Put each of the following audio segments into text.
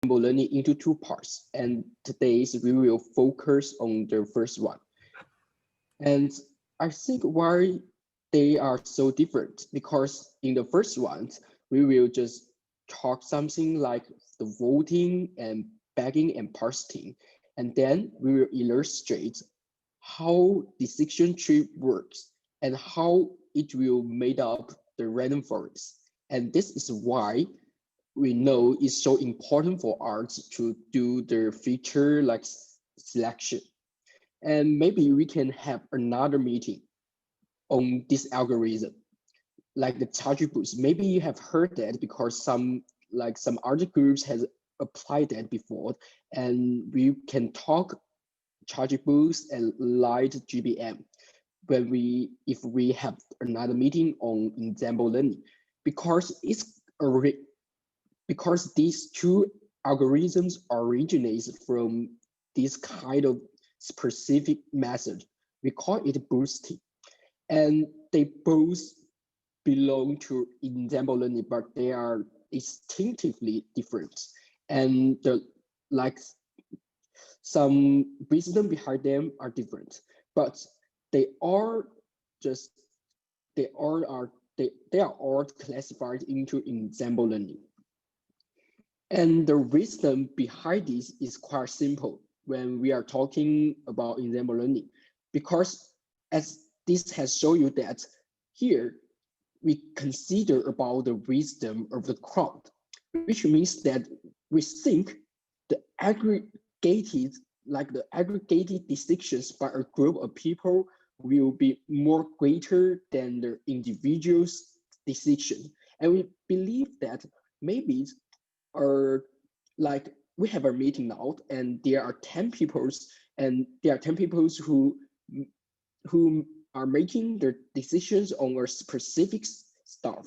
learning into two parts, and today we will focus on the first one. And I think why they are so different, because in the first one, we will just talk something like the voting and bagging and parsing, and then we will illustrate how decision tree works and how it will made up the random forest. And this is why we know it's so important for arts to do the feature like selection. And maybe we can have another meeting on this algorithm, like the charge boost. Maybe you have heard that because some art groups has applied that before, and we can talk charge boost and light GBM when if we have another meeting on ensemble learning, because because these two algorithms originate from this kind of specific method. We call it boosting. And they both belong to ensemble learning, but they are distinctively different. And like some wisdom behind them are different, but they are just they are all classified into ensemble learning. And the wisdom behind this is quite simple when we are talking about ensemble learning, because as this has shown you that here we consider about the wisdom of the crowd, which means that we think the aggregated decisions by a group of people will be more greater than the individual's decision. And we believe that maybe are like we have a meeting now and there are 10 peoples, and there are 10 peoples who are making their decisions on a specific stuff,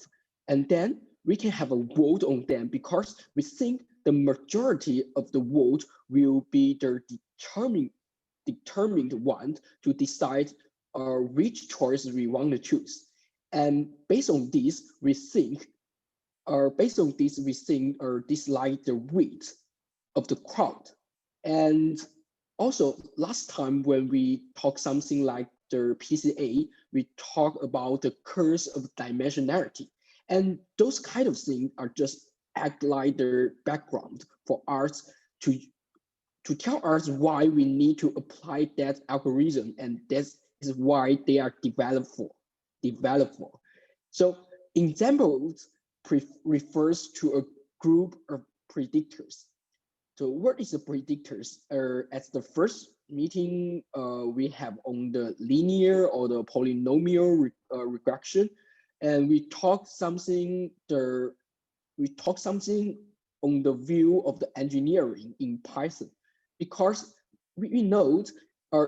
and then we can have a vote on them because we think the majority of the vote will be the determined one to decide which choice we want to choose. And based on this we think dislike the weight of the crowd. And also last time when we talk something like the PCA, we talk about the curse of dimensionality. And those kind of things are just act like the background for us to tell us why we need to apply that algorithm, and that is why they are developed for. So examples refers to a group of predictors. So what is the predictors? At the first meeting we have on the linear or the polynomial regression, and we talk something on the view of the engineering in Python, because we know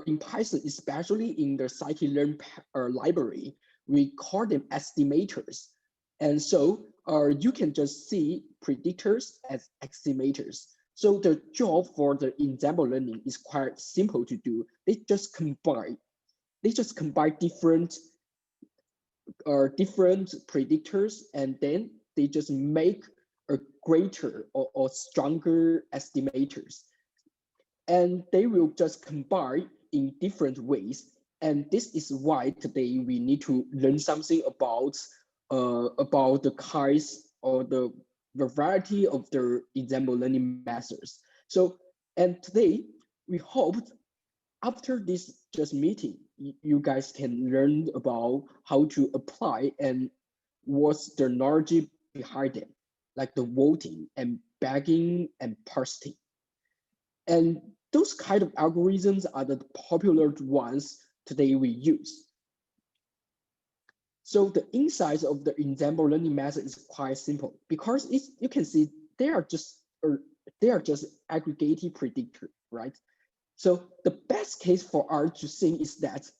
in Python, especially in the scikit-learn library, we call them estimators. And so you can just see predictors as estimators. So the job for the ensemble learning is quite simple to do. They just combine different predictors, and then they just make a greater or stronger estimators. And they will just combine in different ways. And this is why today we need to learn something about the kinds or the variety of the ensemble learning methods. So, and today we hope after this just meeting, you guys can learn about how to apply and what's the knowledge behind it, like the voting and bagging and parsing. And those kind of algorithms are the popular ones today we use. So the insights of the ensemble learning method is quite simple, because you can see they are just aggregated predictor, right? So the best case for us to think is that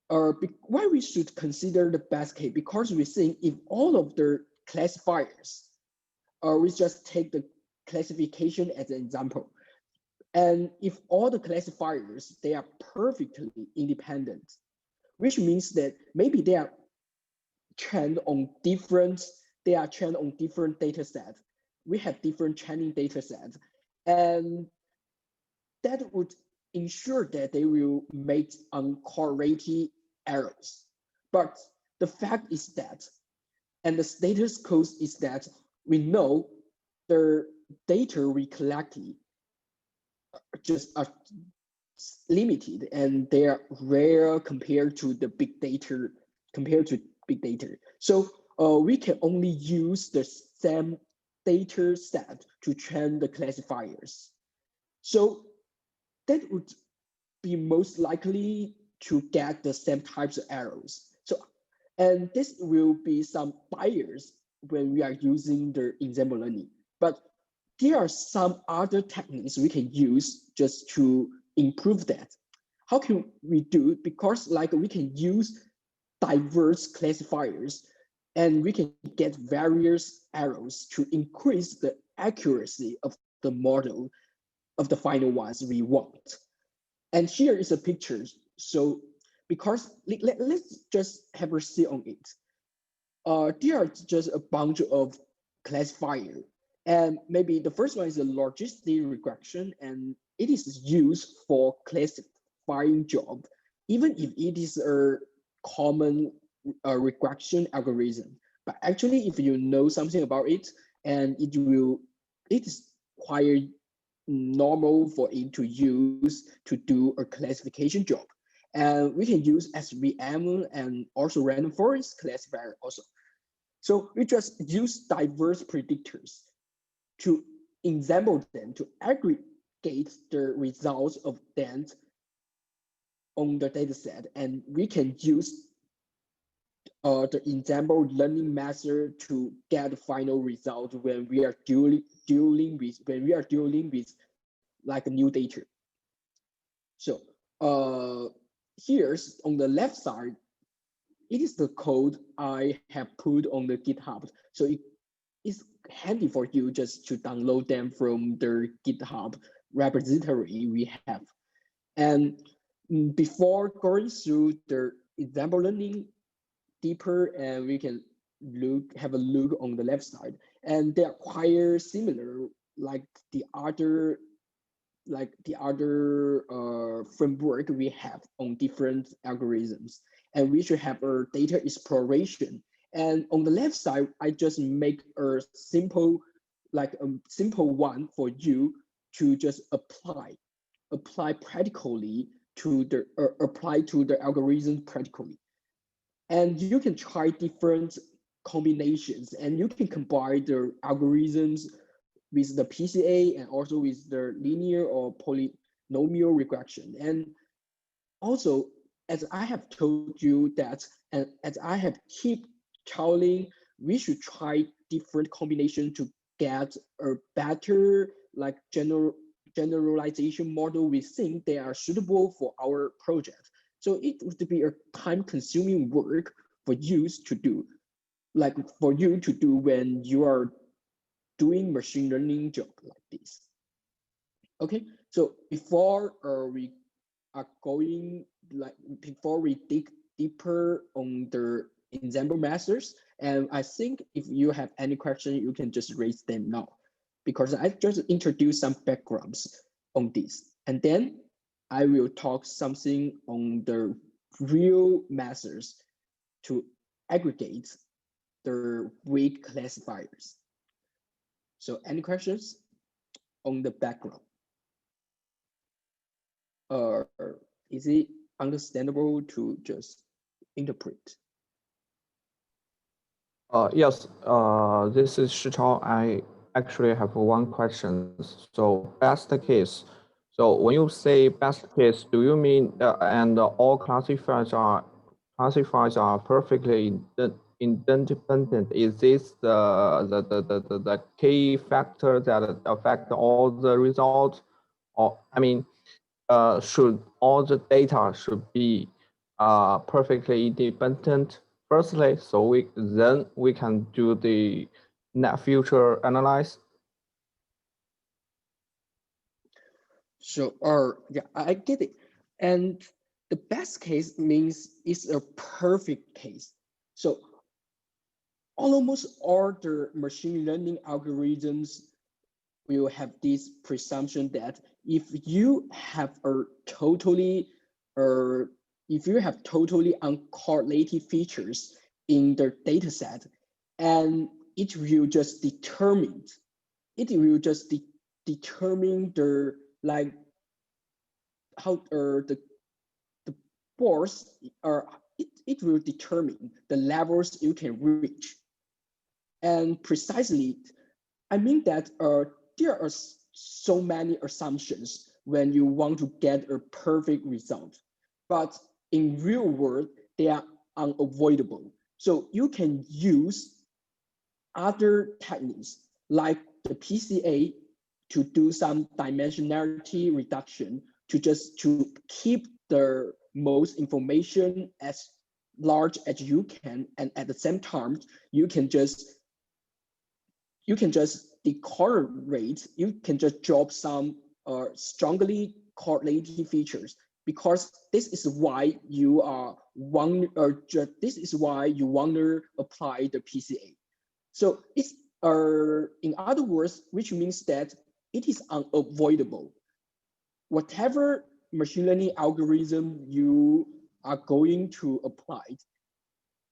why we should consider the best case, because we think if all of the classifiers, we just take the classification as an example, and if all the classifiers, they are perfectly independent, which means that maybe they are trained on different data sets, we have different training data sets, and that would ensure that they will make uncorrelated errors. But the fact is that, and the status quo is that we know the data we collected just are limited and they are rare compared to the big data, So we can only use the same data set to train the classifiers. So that would be most likely to get the same types of errors. So, and this will be some bias when we are using the ensemble learning. But there are some other techniques we can use just to improve that. How can we do it? Because like we can use diverse classifiers and we can get various errors to increase the accuracy of the model of the final ones we want. And here is a picture. So because let's just have a see on it. There are just a bunch of classifier. And maybe the first one is a logistic regression, and it is used for classifying job, even if it is a common regression algorithm. But actually, if you know something about it, and it is quite normal for it to use to do a classification job. And we can use SVM and also random forest classifier also. So we just use diverse predictors to ensemble them to aggregate the results of them on the data set. And we can use the ensemble learning method to get the final result when we are dealing with like a new data. So here's on the left side, it is the code I have put on the GitHub. So it is handy for you just to download them from the GitHub repository we have. And before going through the example learning deeper, and we can have a look on the left side. And they are quite similar like the other framework we have on different algorithms. And we should have a data exploration. And on the left side, I just make a simple one for you to just apply practically to the apply to the algorithm practically. And you can try different combinations, and you can combine the algorithms with the PCA and also with the linear or polynomial regression. And also, as I have told you that, and as I have keep telling, we should try different combination to get a better like generalization model we think they are suitable for our project. So it would be a time-consuming work for you to do, when you are doing machine learning job like this. Okay, so before we are going before we dig deeper on the ensemble methods, and I think if you have any question, you can just raise them now, because I just introduced some backgrounds on this, and then I will talk something on the real methods to aggregate the weight classifiers. So any questions on the background? Is it understandable to just interpret? Yes, this is Shichao. I actually have one question. So best case. So when you say best case, do you mean and all classifiers are perfectly independent? Is this the key factor that affect all the results? Or I mean, should all the data should be perfectly independent firstly, so we can do the net future analyze. So, yeah, I get it. And the best case means it's a perfect case. So almost all the machine learning algorithms will have this presumption that if you have a totally or if you have totally uncorrelated features in the data set, and it will just determine determine the like how the boards are it will determine the levels you can reach. And precisely, I mean that there are so many assumptions when you want to get a perfect result, but in real world, they are unavoidable. So you can use other techniques like the PCA to do some dimensionality reduction to keep the most information as large as you can, and at the same time you can just decorrelate, you can just drop some strongly correlated features, because this is why you are one or this is why you want to apply the PCA. So it's in other words, which means that it is unavoidable. Whatever machine learning algorithm you are going to apply,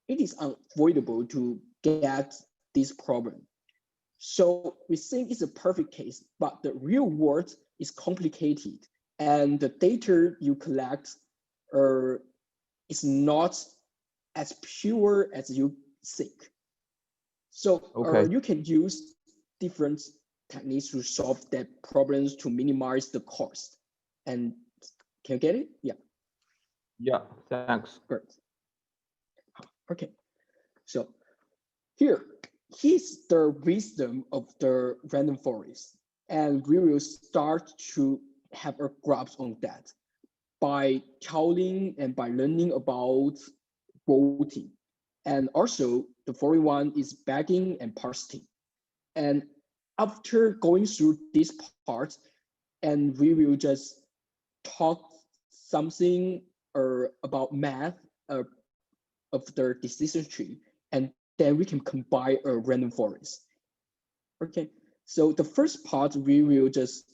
it is unavoidable to get this problem. So we think it's a perfect case, but the real world is complicated, and the data you collect is not as pure as you think. So Okay. you can use different techniques to solve that problems to minimize the cost. And can you get it? Yeah. Yeah, thanks. Great. Okay. So here's the wisdom of the random forest. And we will start to have a grasp on that by telling and by learning about voting. And also the following one is bagging and parsing. And after going through this part, and we will just talk something about math uh, of the decision tree, and then we can combine a random forest. Okay, so the first part, we will just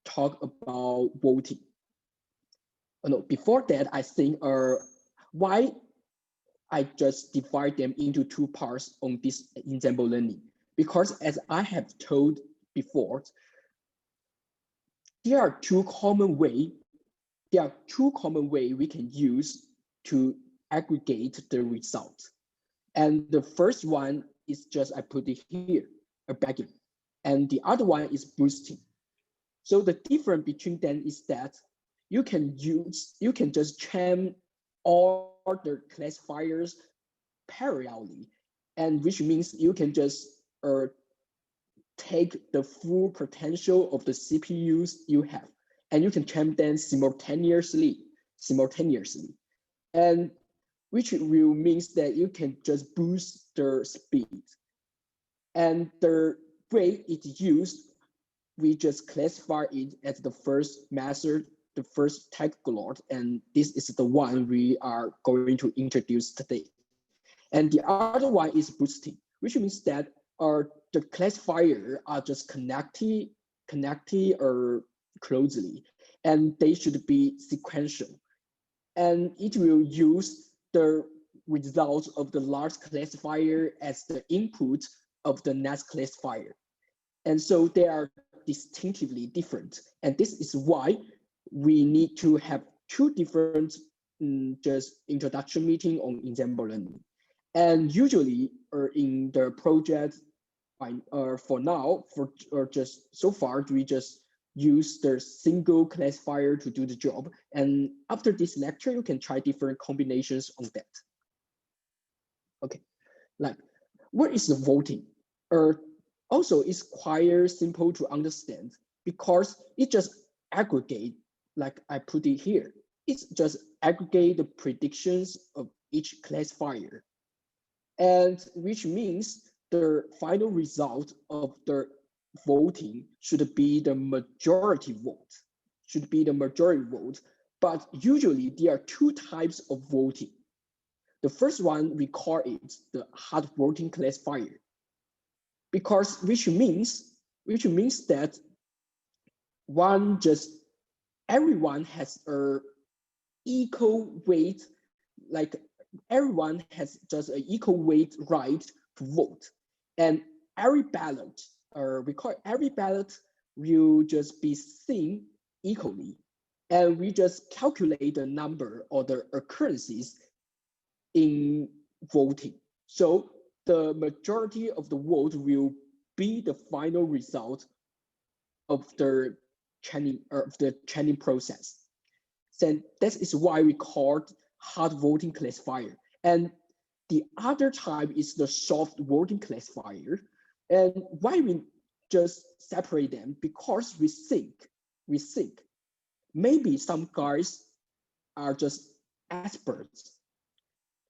talk about voting. Oh, no, before that, I think why I just divide them into two parts on this ensemble learning. Because as I have told before, there are two common way we can use to aggregate the result. And the first one is just I put it here, a bagging, and the other one is boosting. So the difference between them is that you can just train all the classifiers parallelly, and which means you can just take the full potential of the CPUs you have, and you can train them simultaneously, and which will means that you can just boost the speed. And the way it's used, we just classify it as the first method, the first technical, and this is the one we are going to introduce today. And the other one is boosting, which means that the classifier are just connected or closely, and they should be sequential. And it will use the results of the large classifier as the input of the next classifier. And so they are distinctively different. And this is why we need to have two different just introduction meeting on ensemble learning. And usually in the project, for now, or just so far, we just use the single classifier to do the job. And after this lecture, you can try different combinations on that. Okay, like what is the voting? Also, it's quite simple to understand because it just aggregate, like I put it here. It's just aggregate the predictions of each classifier, and which means the final result of the voting should be the majority vote, But usually there are two types of voting. The first one, we call it the hard voting classifier, because which means that everyone has a equal weight, like everyone has just an equal weight right to vote, and every ballot, or we call it every ballot, will just be seen equally, and we just calculate the number or the occurrences in voting. So the majority of the vote will be the final result of the training process. So that is why we call hard voting classifier. And the other type is the soft voting classifier. And why we just separate them? Because we think maybe some guys are just experts,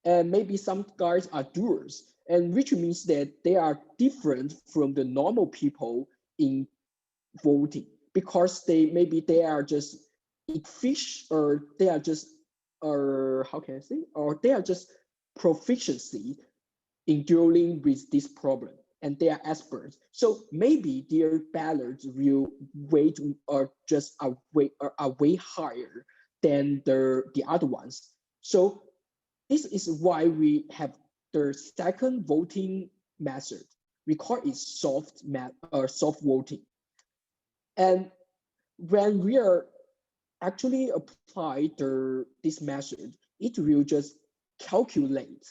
and maybe some guys are doers, and which means that they are different from the normal people in voting, because they are just efficient, or they are just, or how can I say, or they are just proficiency in dealing with this problem, and they are experts. So maybe their ballots will weight, or just are way higher than the other ones. So this is why we have the second voting method. We call it soft voting. And when we are actually apply this method, it will just calculate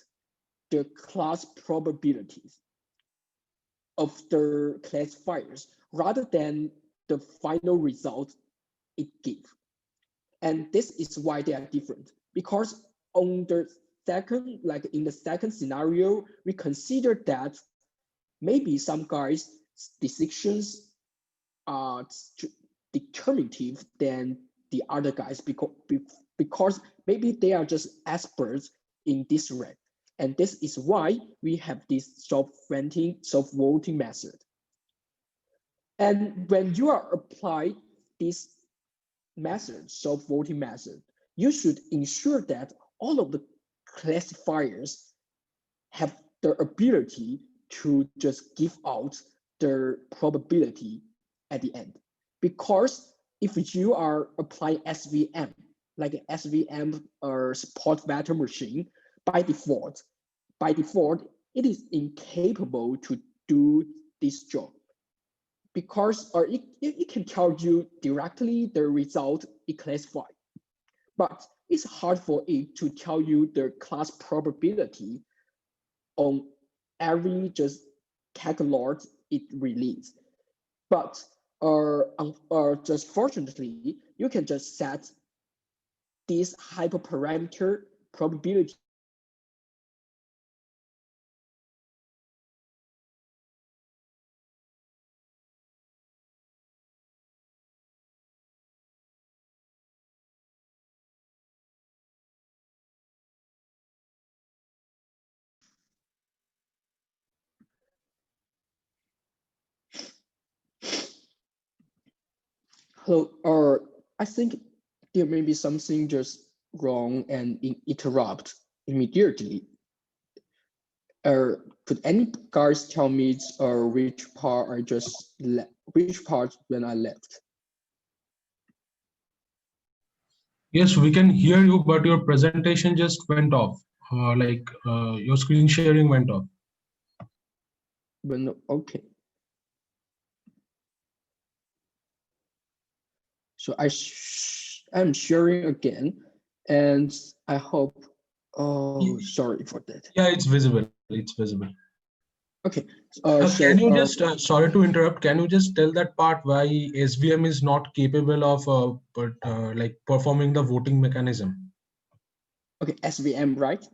the class probabilities of the classifiers rather than the final result it gives. And this is why they are different, because on the second, like in the second scenario, we consider that maybe some guys' decisions are determinative than the other guys, because maybe they are just experts in this rank. And this is why we have this soft voting method. And when you are apply this method, soft voting method, you should ensure that all of the classifiers have the ability to just give out the probability at the end. Because if you are applying SVM, like an SVM or support vector machine, by default, it is incapable to do this job, because or it can tell you directly the result it classified, but it's hard for it to tell you the class probability on every just catalog it released. But just fortunately, you can just set this hyperparameter probability hello, or I think there may be something just wrong and interrupt immediately. Could any guys tell me which part I just which part when I left? Yes, we can hear you, but your presentation just went off. Your screen sharing went off. Okay. So I'm sharing again, and I hope. Oh, sorry for that. Yeah, it's visible. It's visible. Okay. Can you just, sorry to interrupt, can you just tell that part why SVM is not capable of performing the voting mechanism? Okay, SVM, right?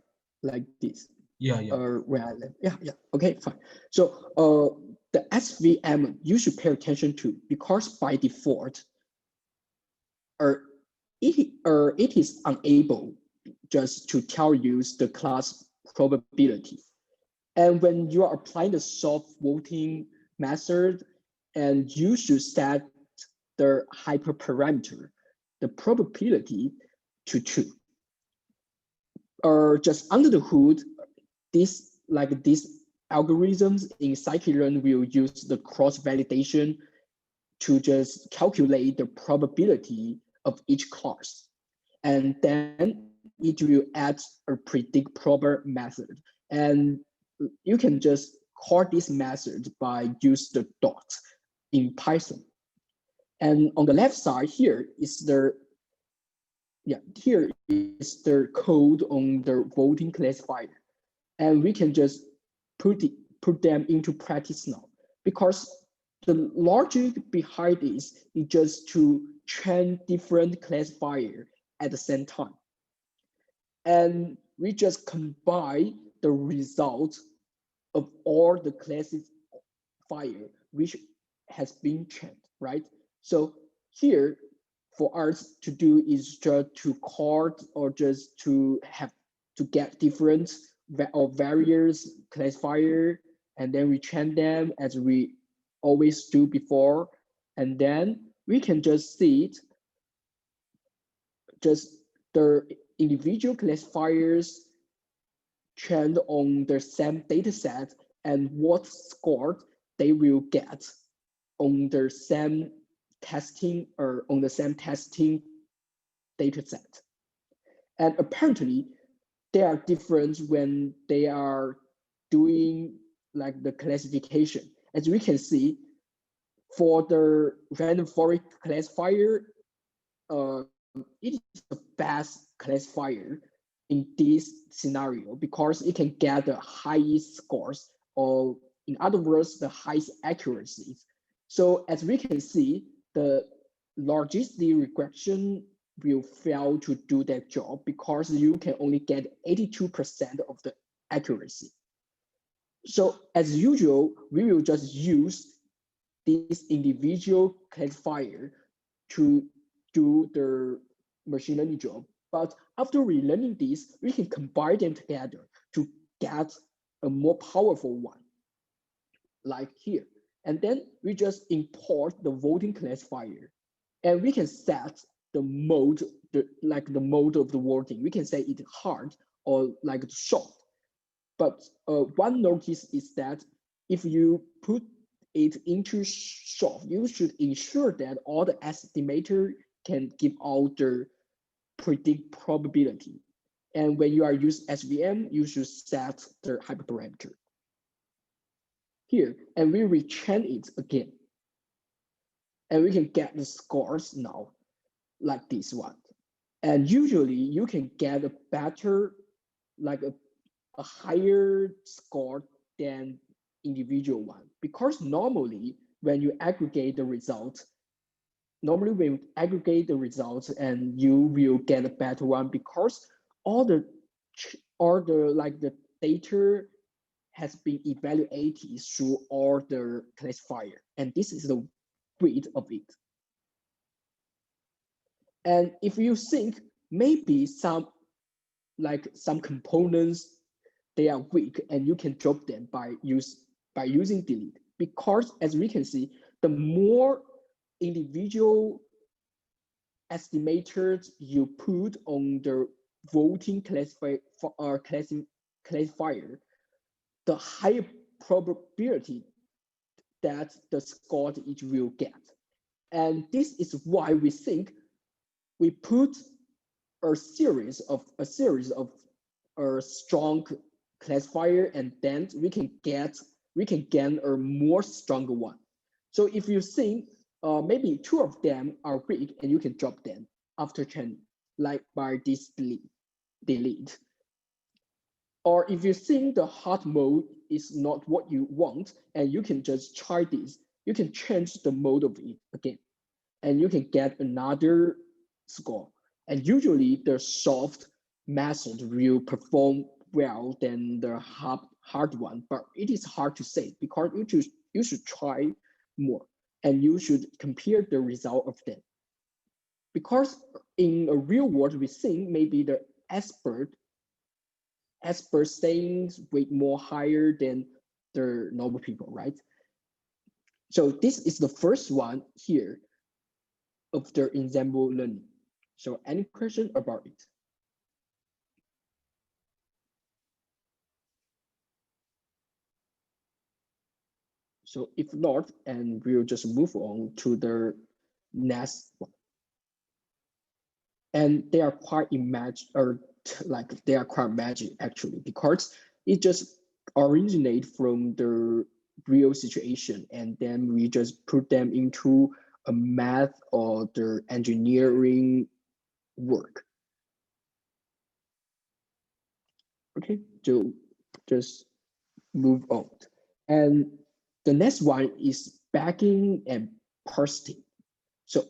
Like this. Yeah, yeah. Where I live. Yeah. Okay, fine. So the SVM you should pay attention to, because by default, it is unable just to tell you the class probability. And when you are applying the soft voting method, and you should set the hyperparameter, the probability, to 2. or just under the hood, these algorithms in scikit-learn will use the cross-validation to just calculate the probability of each class. And then it will add a predict prober method. And you can just call this method by use the dot in Python. And on the left side here is the code on the voting classifier. And we can just put them into practice now, because the logic behind this is just to train different classifier at the same time. And we just combine the result of all the classifier which has been trained, right? So here for us to do is just to call or just to have to get different or various classifier, and then we train them as we always do before, and then we can just see it, just the individual classifiers trained on the same data set and what score they will get on the same testing or on the same testing data set. And apparently they are different when they are doing like the classification. As we can see, for the random forest classifier, it is the best classifier in this scenario because it can get the highest scores, or in other words, the highest accuracies. So as we can see, the logistic regression will fail to do that job because you can only get 82% of the accuracy. So as usual, we will just use this individual classifier to do the machine learning job. But after relearning this, we can combine them together to get a more powerful one, like here. And then we just import the voting classifier, and we can set the mode, the mode of the voting. We can say it hard or like short. But one notice is that if you put it into short, you should ensure that all the estimator can give out the predict probability. And when you are using SVM, you should set the hyperparameter here, and we retrain it again. And we can get the scores now, like this one. And usually you can get a better, like a higher score than individual one, because normally when you aggregate the results, and you will get a better one because all the data has been evaluated through all the classifier, and this is the weight of it. And if you think maybe some components, they are weak and you can drop them by using delete, because as we can see, the more individual estimators you put on the voting classifier, the higher probability that the score it will get. And this is why we think we put a series of a strong classifier, and then we can gain a more stronger one. So if you think maybe two of them are weak, and you can drop them after training, like by this delete. Or if you think the hard mode is not what you want, and you can just try this, you can change the mode of it again, and you can get another score. And usually the soft method will perform well than the hard one, but it is hard to say because you should try more, and you should compare the result of them. Because in a real world, we think maybe the expert sayings way more higher than the normal people, right? So this is the first one here of the ensemble learning. So any question about it? So if not, and we'll just move on to the next one. And they are quite they are quite magic actually, because it just originate from the real situation, and then we just put them into a math or the engineering work. Okay, so just move on. And the next one is bagging and parsing. So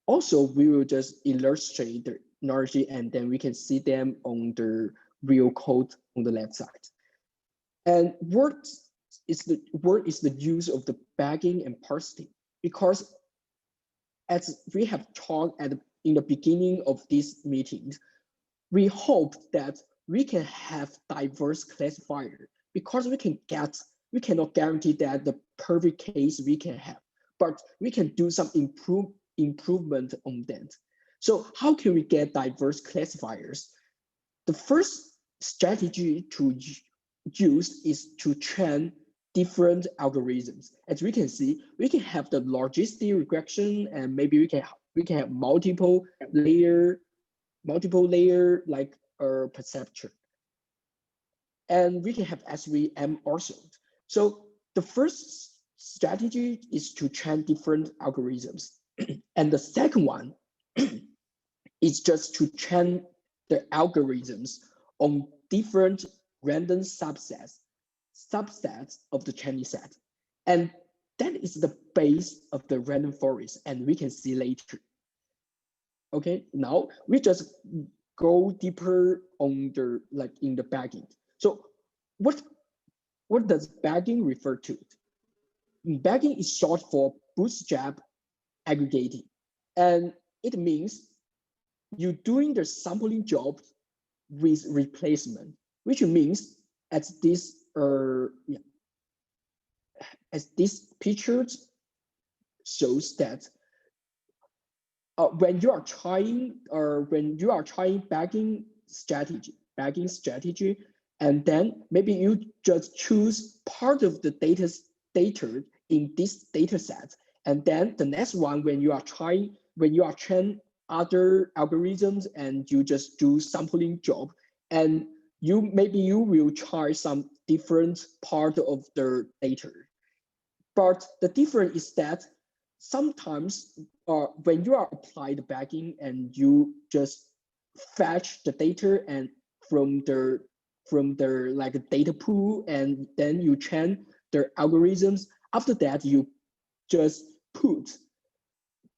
also we will just illustrate the analogy, and then we can see them on the real code on the left side. And word is the use of the bagging and parsing, because as we have talked in the beginning of this meeting, we hope that we can have diverse classifier, because we cannot guarantee that the perfect case we can have, but we can do some improvement on that. So how can we get diverse classifiers? The first strategy to use is to train different algorithms. As we can see, we can have the logistic regression, and maybe we can have multiple layer like perception. And we can have SVM also. So the first strategy is to train different algorithms. And the second one is just to train the algorithms on different random subsets of the training set. And that is the base of the random forest, and we can see later. Okay, now we just go deeper on the in the bagging. So what does bagging refer to? Bagging is short for bootstrap aggregating, and it means you doing the sampling job with replacement, which means as this as this picture shows that when you are trying bagging strategy, and then maybe you just choose part of the data in this data set, and then the next one when you are training other algorithms, and you just do sampling job, and you will try some different part of the data. But the difference is that sometimes when you are applied bagging and you just fetch the data and from the like data pool, and then you train the algorithms. After that, you just put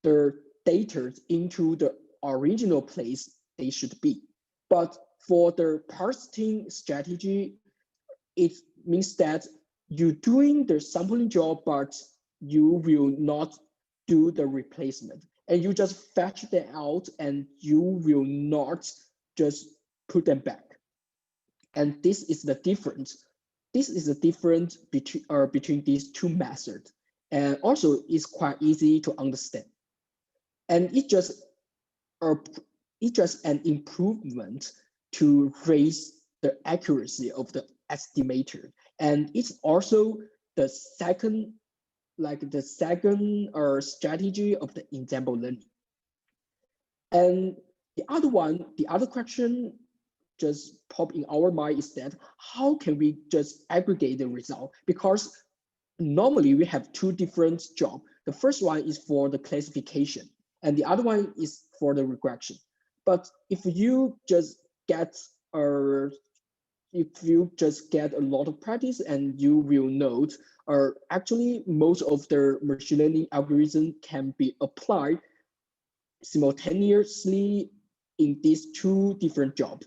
the data into the original place they should be. But for the parsing strategy, it means that you're doing the sampling job, but you will not do the replacement. And you just fetch them out, and you will not just put them back. And this is the difference. This is the difference between these two methods. And also it's quite easy to understand. And it's just an improvement to raise the accuracy of the estimator. And it's also the second strategy of the ensemble learning. And the other question just pop in our mind is that how can we just aggregate the result? Because normally we have two different jobs. The first one is for the classification, and the other one is for the regression. But if you just get a lot of practice, and you will note, actually most of the machine learning algorithm can be applied simultaneously in these two different jobs.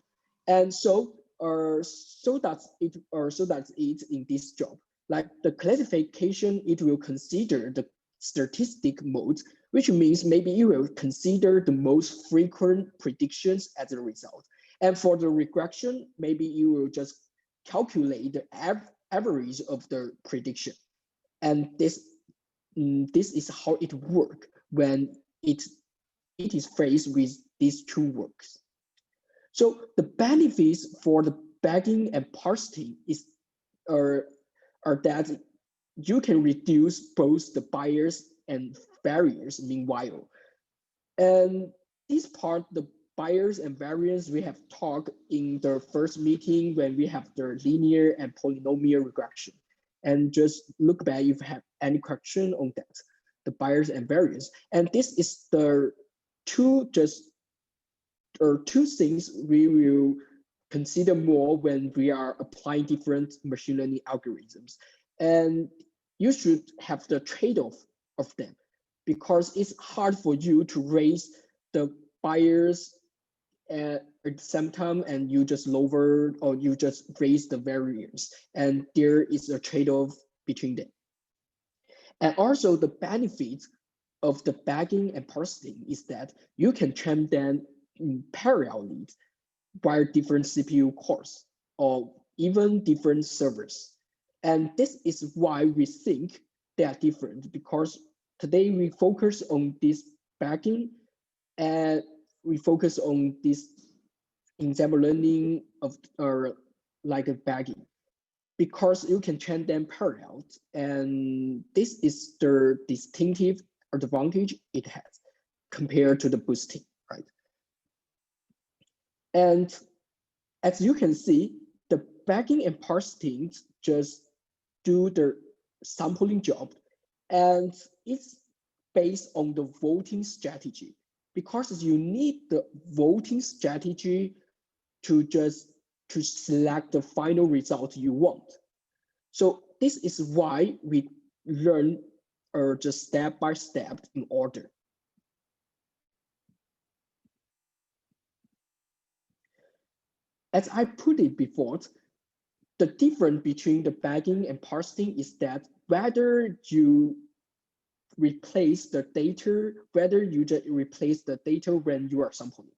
And so that's it in this job. Like the classification, it will consider the statistic mode, which means maybe you will consider the most frequent predictions as a result. And for the regression, maybe you will just calculate the average of the prediction. And this is how it works when it is faced with these two works. So the benefits for the bagging and parsing are that you can reduce both the bias and variance meanwhile. And this part, the bias and variance, we have talked in the first meeting when we have the linear and polynomial regression. And just look back if you have any question on that, the bias and variance. And this is the two things we will consider more when we are applying different machine learning algorithms. And you should have the trade-off of them, because it's hard for you to raise the bias at the same time and you just lower or you just raise the variance. And there is a trade-off between them. And also the benefit of the bagging and parsing is that you can train them in parallelly via different CPU cores or even different servers. And this is why we think they are different, because today we focus on this bagging and we focus on this ensemble learning of like a bagging, because you can train them parallel. And this is the distinctive advantage it has compared to the boosting, right? And as you can see, the bagging and parsing just do the sampling job, and it's based on the voting strategy, because you need the voting strategy to select the final result you want. So this is why we learn just step by step in order. As I put it before, the difference between the bagging and parsing is that whether you replace the data, whether you just replace the data when you are sampling.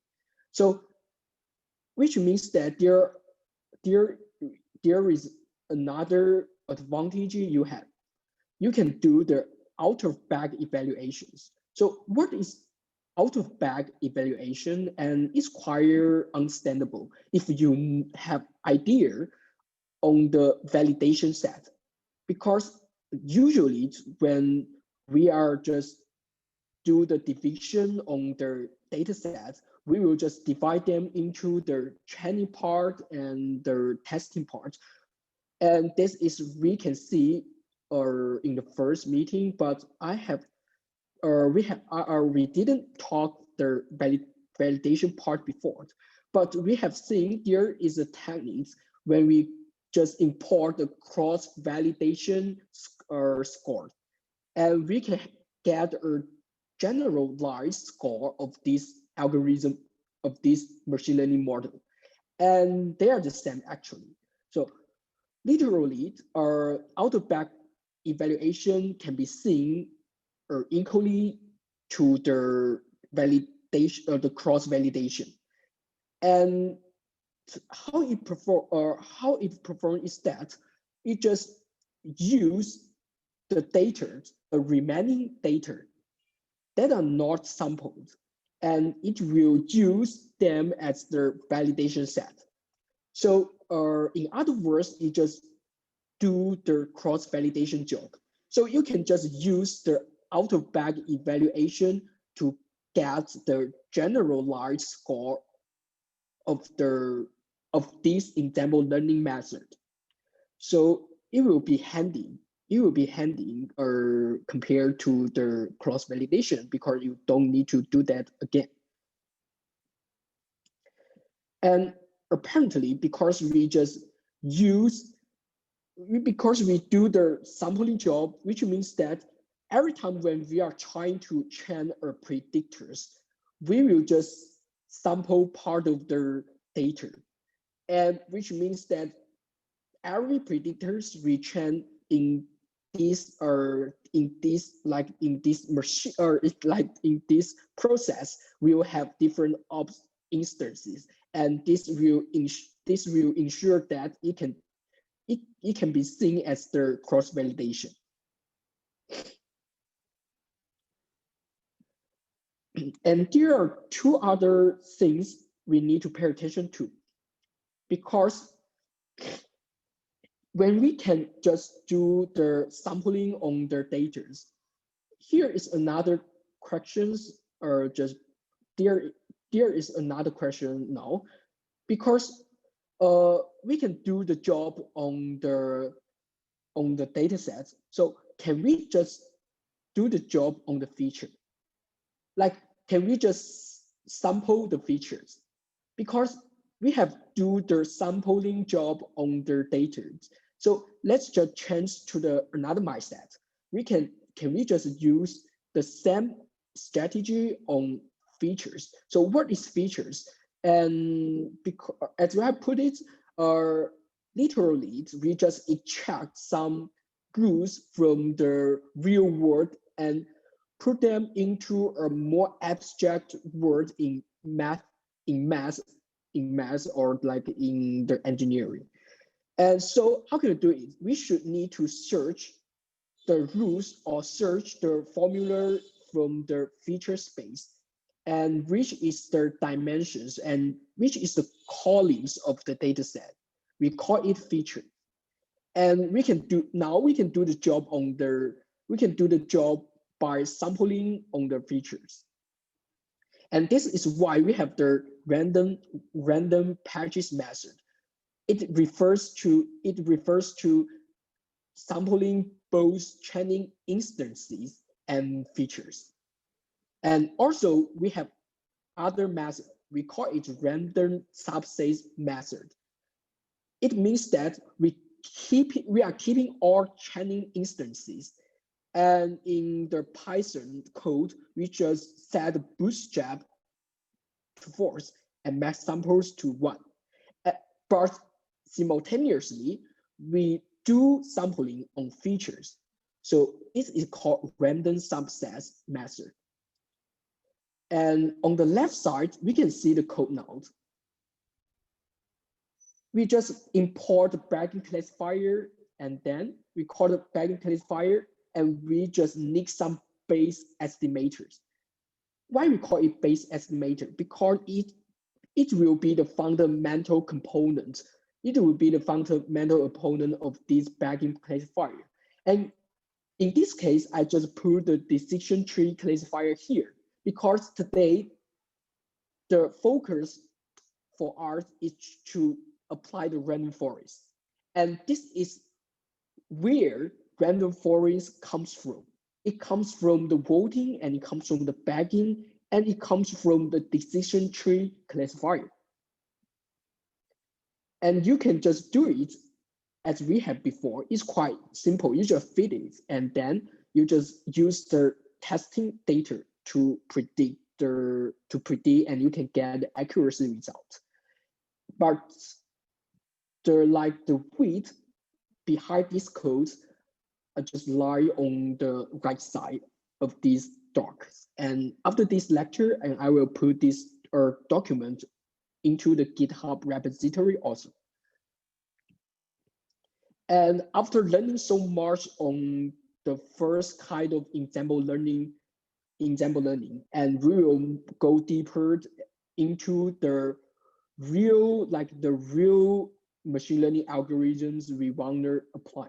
So, which means that there is another advantage you have. You can do the out of bag evaluations. So what is out of bag evaluation? And it's quite understandable if you have idea on the validation set, because usually when we are just do the division on the data sets, we will just divide them into the training part and the testing part. And this is, we can see in the first meeting, but we didn't talk the validation part before, but we have seen there is a technique when we just import the cross validation score, and we can get a generalized score of this algorithm, of this machine learning model, and they are the same actually. So literally, our out-of-bag evaluation can be seen equally to the validation or the cross validation. And how it performs is that it just use the data, the remaining data that are not sampled, and it will use them as the validation set. So in other words, it just do the cross validation job. So you can just use the out of bag evaluation to get the generalized score of this ensemble learning method. So it will be handy. It will be handy compared to the cross validation, because you don't need to do that again. And apparently, because we do the sampling job, which means that every time when we are trying to train our predictors, we will just sample part of the data, and which means that every predictors we train in this machine, or like in this process, we will have different instances, and this will ensure that it can be seen as the cross validation. And there are two other things we need to pay attention to, because when we can just do the sampling on their data. Here is another questions, or just there is another question now, because we can do the job on the data sets. So can we just do the job on the feature? Like, can we just sample the features? Because we have do the sampling job on their data. So let's just change to the another mindset. Can we just use the same strategy on features? So what is features? And because, as I put it, literally we just extract some rules from the real world and put them into a more abstract word in math, or like in the engineering. And so how can you do it? We should need to search the rules or search the formula from the feature space, and which is the dimensions and which is the columns of the data set. We call it feature. And we can do the job on by sampling on the features. And this is why we have the random patches method. It refers to sampling both training instances and features. And also we have other method. We call it random subset method. It means that we are keeping all training instances. And in the Python code, we just set bootstrap to false and max samples to 1. But simultaneously, we do sampling on features. So it is called random subset method. And on the left side, we can see the code now. We just import the bagging classifier, and then we call the bagging classifier, and we just need some base estimators. Why we call it base estimator? Because it will be the fundamental component. It will be the fundamental component of this bagging classifier. And in this case, I just put the decision tree classifier here, because today the focus for us is to apply the random forest. And this is where random forest comes from. It comes from the voting, and it comes from the bagging, and it comes from the decision tree classifier. And you can just do it as we had before. It's quite simple. You just feed it, and then you just use the testing data to predict, and you can get the accuracy result. But the weight behind these codes just lie on the right side of these docs. And after this lecture, and I will put this document into the GitHub repository also. And after learning so much on the first kind of ensemble learning, and we will go deeper into the real machine learning algorithms we want to apply.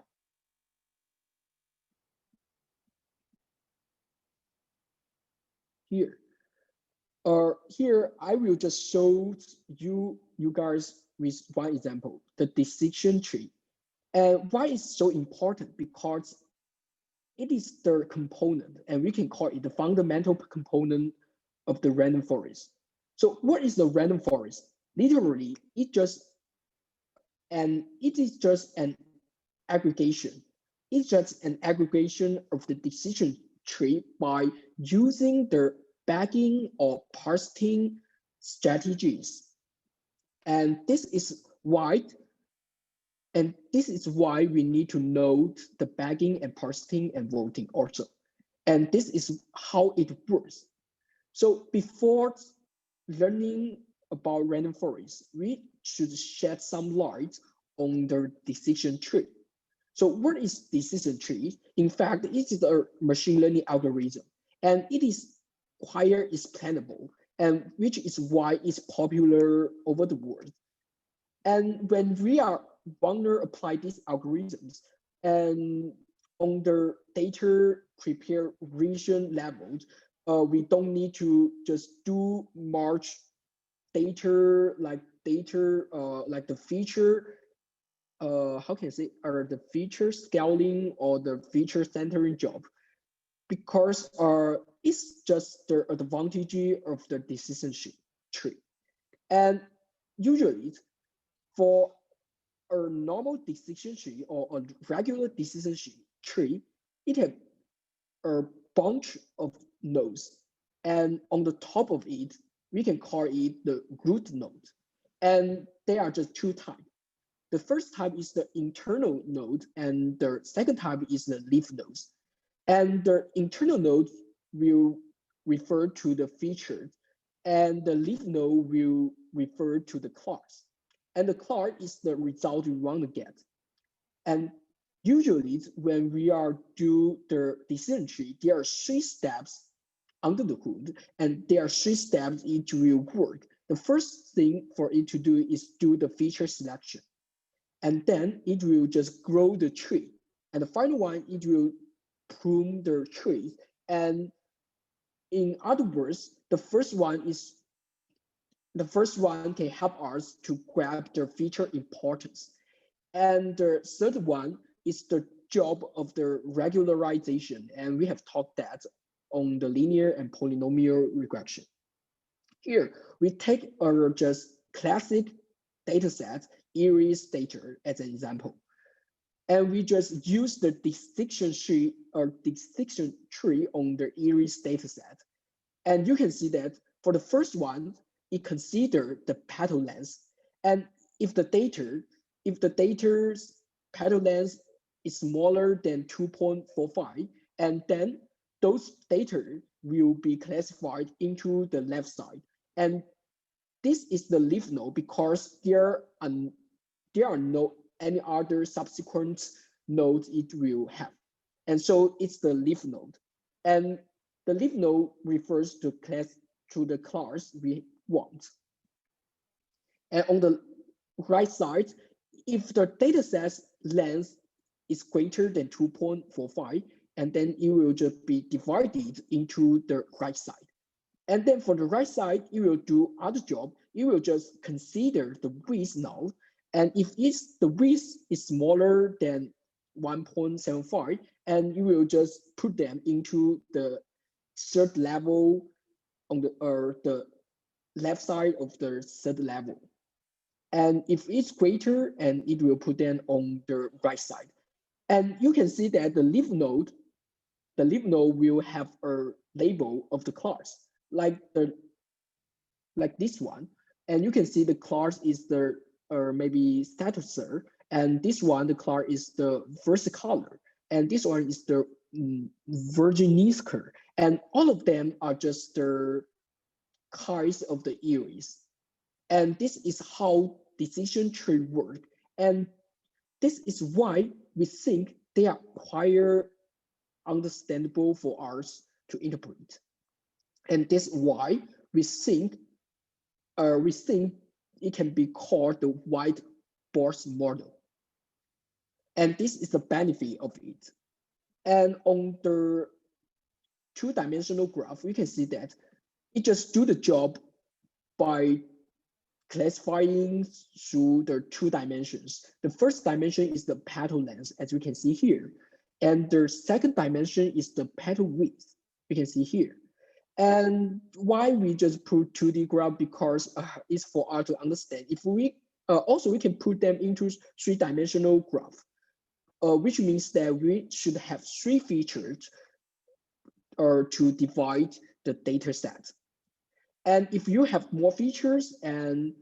Here I will just show you guys with one example, the decision tree. And why it's so important? Because it is the component, and we can call it the fundamental component of the random forest. So what is the random forest? Literally, it is just an aggregation. It's just an aggregation of the decision tree by using the bagging or parsing strategies. And this is why we need to know the bagging and parsing and voting also. And this is how it works. So before learning about random forest, we should shed some light on the decision tree. So what is decision tree? In fact, it is a machine learning algorithm, and it is quite explainable, and which is why it's popular over the world. And when we are runner apply these algorithms, and on the data preparation level, we don't need to just do much like the feature, how can I say, or the feature scaling or the feature centering job, because it's just the advantage of the decision tree. And usually for a normal decision tree or a regular decision tree, it has a bunch of nodes. And on the top of it, we can call it the root node. And there are just two types. The first type is the internal node, and the second type is the leaf nodes. And the internal node will refer to the features, and the leaf node will refer to the class. And the class is the result we want to get. And usually when we are do the decision tree, there are 3 steps under the hood, and there are 3 steps it will work. The first thing for it to do is do the feature selection. And then it will just grow the tree. And the final one, it will prune the tree. And in other words, the first one can help us to grab the feature importance. And the third one is the job of the regularization. And we have talked that on the linear and polynomial regression. Here, we take our just classic data set, Eris data, as an example. And we just use the distinction tree on the Eris dataset. And you can see that for the first one, it considers the petal length. And if the data's petal length is smaller than 2.45, and then those data will be classified into the left side. And this is the leaf node because there are no any other subsequent nodes it will have. And so it's the leaf node. And the leaf node refers to the class we want. And on the right side, if the dataset's length is greater than 2.45, and then it will just be divided into the right side. And then for the right side, it will do other job. It will just consider the width node. And if the width is smaller than 1.75, and you will just put them into the third level on the left side of the third level. And if it's greater, and it will put them on the right side. And you can see that the leaf node will have a label of the class, like this one. And you can see the class is the maybe statuser, and this one, the class is the first color, and this one is the virginisker, and all of them are just the kinds of the Eris. And this is how decision tree work. And this is why we think they are quite understandable for us to interpret. And that's why we think it can be called the white box model. And this is the benefit of it. And on the 2-dimensional graph, we can see that it just do the job by classifying through the 2 dimensions. The first dimension is the petal length, as we can see here. And the second dimension is the petal width, we can see here. And why we just put 2D graph, because it's for us to understand. If we also we can put them into 3-dimensional graph, which means that we should have 3 features to divide the data set. And if you have more features, and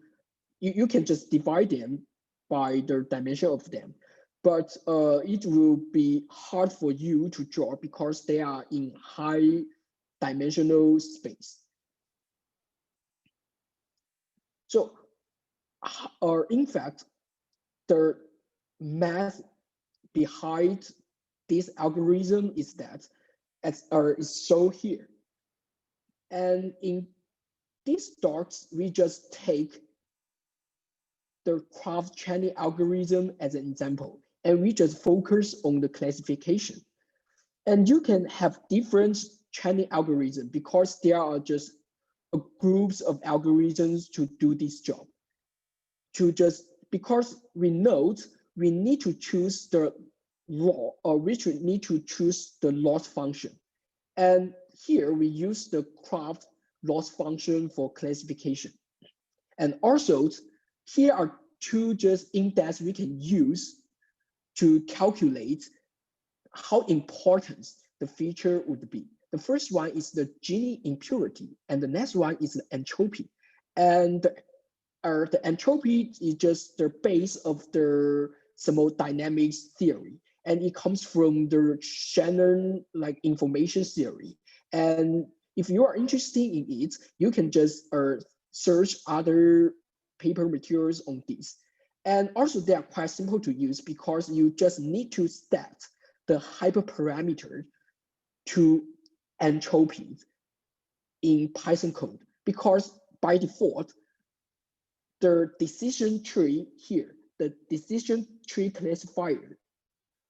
you can just divide them by the dimension of them. But it will be hard for you to draw because they are in high dimensional space. So, in fact, the math behind this algorithm is that is shown here. And in these dots, we just take the Kraft chaining algorithm as an example, and we just focus on the classification. And you can have different chaining algorithms because there are just groups of algorithms to do this job. Because we know we need to choose the law, or we should need to choose the loss function. And here we use the Kraft loss function for classification. And also, here are two just index we can use to calculate how important the feature would be. The first one is the Gini impurity, and the next one is the entropy. And the entropy is just the base of the thermodynamics theory, and it comes from the Shannon information theory. And if you are interested in it, you can just search other paper materials on this. And also they are quite simple to use because you just need to set the hyperparameter to entropy in Python code, because by default, the decision tree here, the decision tree classifier,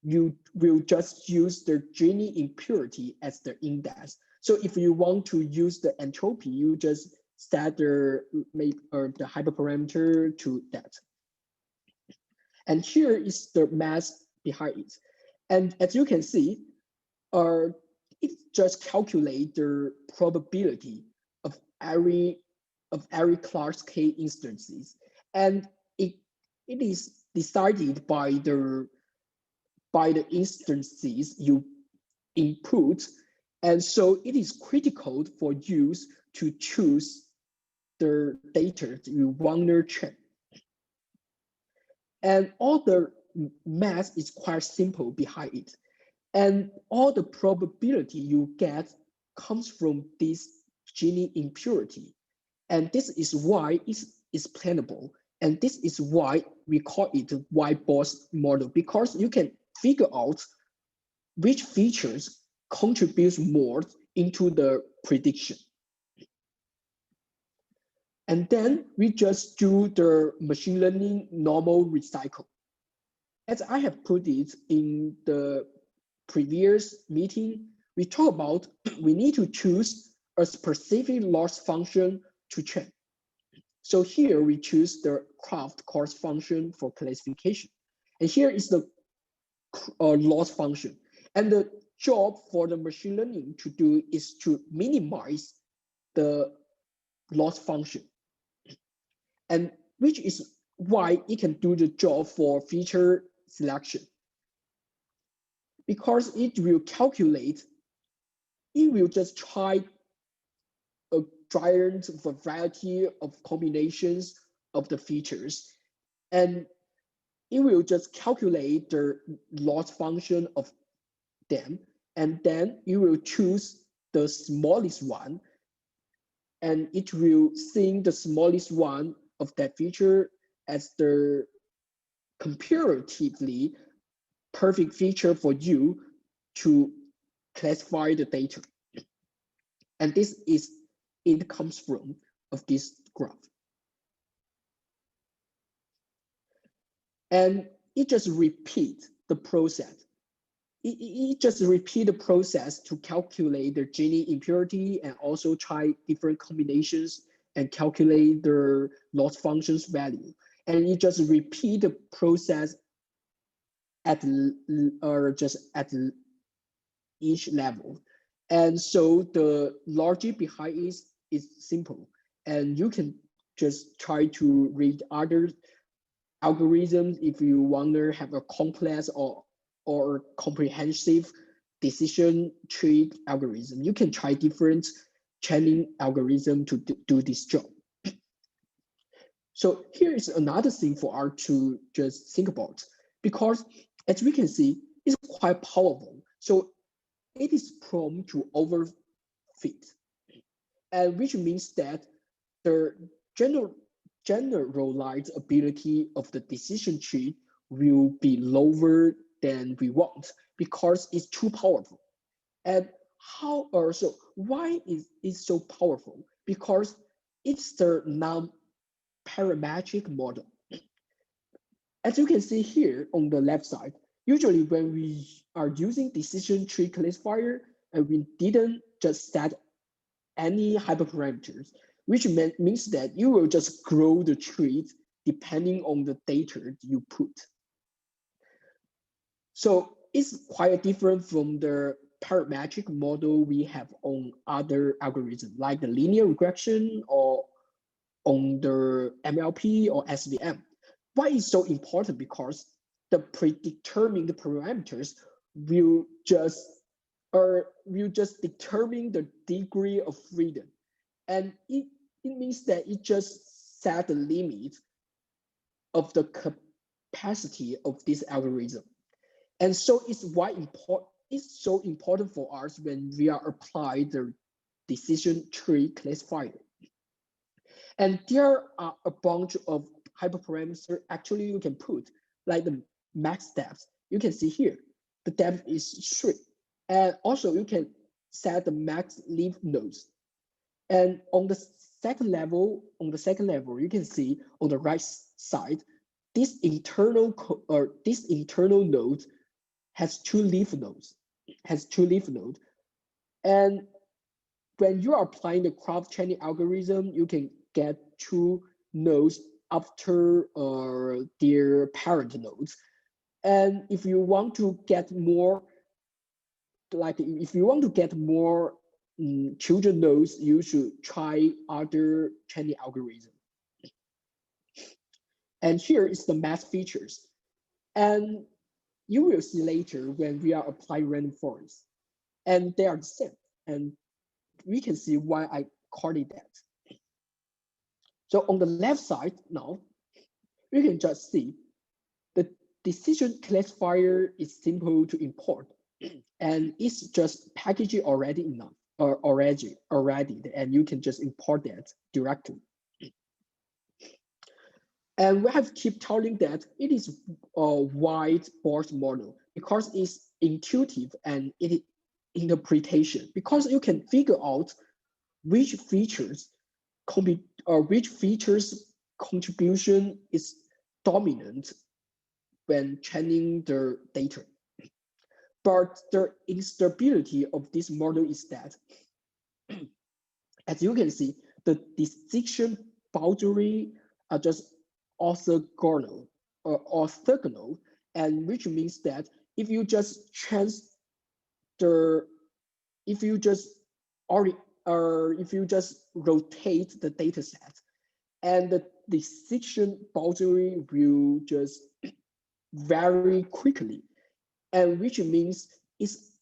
you will just use the Gini impurity as the index. So if you want to use the entropy, you just set the hyperparameter to that. And here is the math behind it. And as you can see, it just calculates the probability of every class K instances, and it is decided by the instances you input, and so it is critical for you to choose the data you want to train. And all the math is quite simple behind it. And all the probability you get comes from this Gini impurity. And this is why it is plannable. And this is why we call it a white box model, because you can figure out which features contribute more into the prediction. And then we just do the machine learning normal recycle. As I have put it in the previous meeting, we talked about we need to choose a specific loss function to train. So here we choose the Kraft cost function for classification. And here is the loss function. And the job for the machine learning to do is to minimize the loss function. And which is why it can do the job for feature selection. Because it will calculate, it will just try a giant variety of combinations of the features, and it will just calculate the loss function of them, and then you will choose the smallest one, and it will think the smallest one of that feature as the comparatively perfect feature for you to classify the data. And this is it comes from of this graph. And it just repeat the process. It just repeat the process to calculate the Gini impurity and also try different combinations and calculate the loss functions value. And it just repeat the process at each level. And so the logic behind it is simple. And you can just try to read other algorithms if you want to have a complex or comprehensive decision tree algorithm. You can try different chaining algorithm to do this job. So here is another thing for us to just think about, because as we can see, it's quite powerful. So it is prone to overfit, and which means that the generalized ability of the decision tree will be lower than we want because it's too powerful. And why is it so powerful? Because it's the non-parametric model. As you can see here on the left side, usually when we are using decision tree classifier and we didn't just set any hyperparameters, which means that you will just grow the trees depending on the data you put. So it's quite different from the parametric model we have on other algorithms like the linear regression or on the MLP or SVM. Why is so important? Because the predetermined parameters will just determine the degree of freedom. And it means that it just set the limit of the capacity of this algorithm. And so it's so important for us when we are applying the decision tree classifier. And there are a bunch of hyperparameters actually you can put, like the max depth. You can see here, the depth is 3. And also you can set the max leaf nodes. And on the second level, you can see on the right side, this internal node has 2 leaf nodes. And when you are applying the Kraft chaining algorithm, you can get 2 nodes after their parent nodes. And if you want to get more, children nodes, you should try other chaining algorithm. And here is the math features. And you will see later when we are applying random forest. And they are the same. And we can see why I called it that. So on the left side now, you can just see the decision classifier is simple to import, and it's just packaged already enough, or already, and you can just import that directly. And we have to keep telling that it is a wide board model because it's intuitive and it interpretation, because you can figure out which features contribution is dominant when training the data. But the instability of this model is that, as you can see, the decision boundary are just orthogonal, and which means that if you just rotate the data set, and the decision boundary will just vary quickly, and which means it's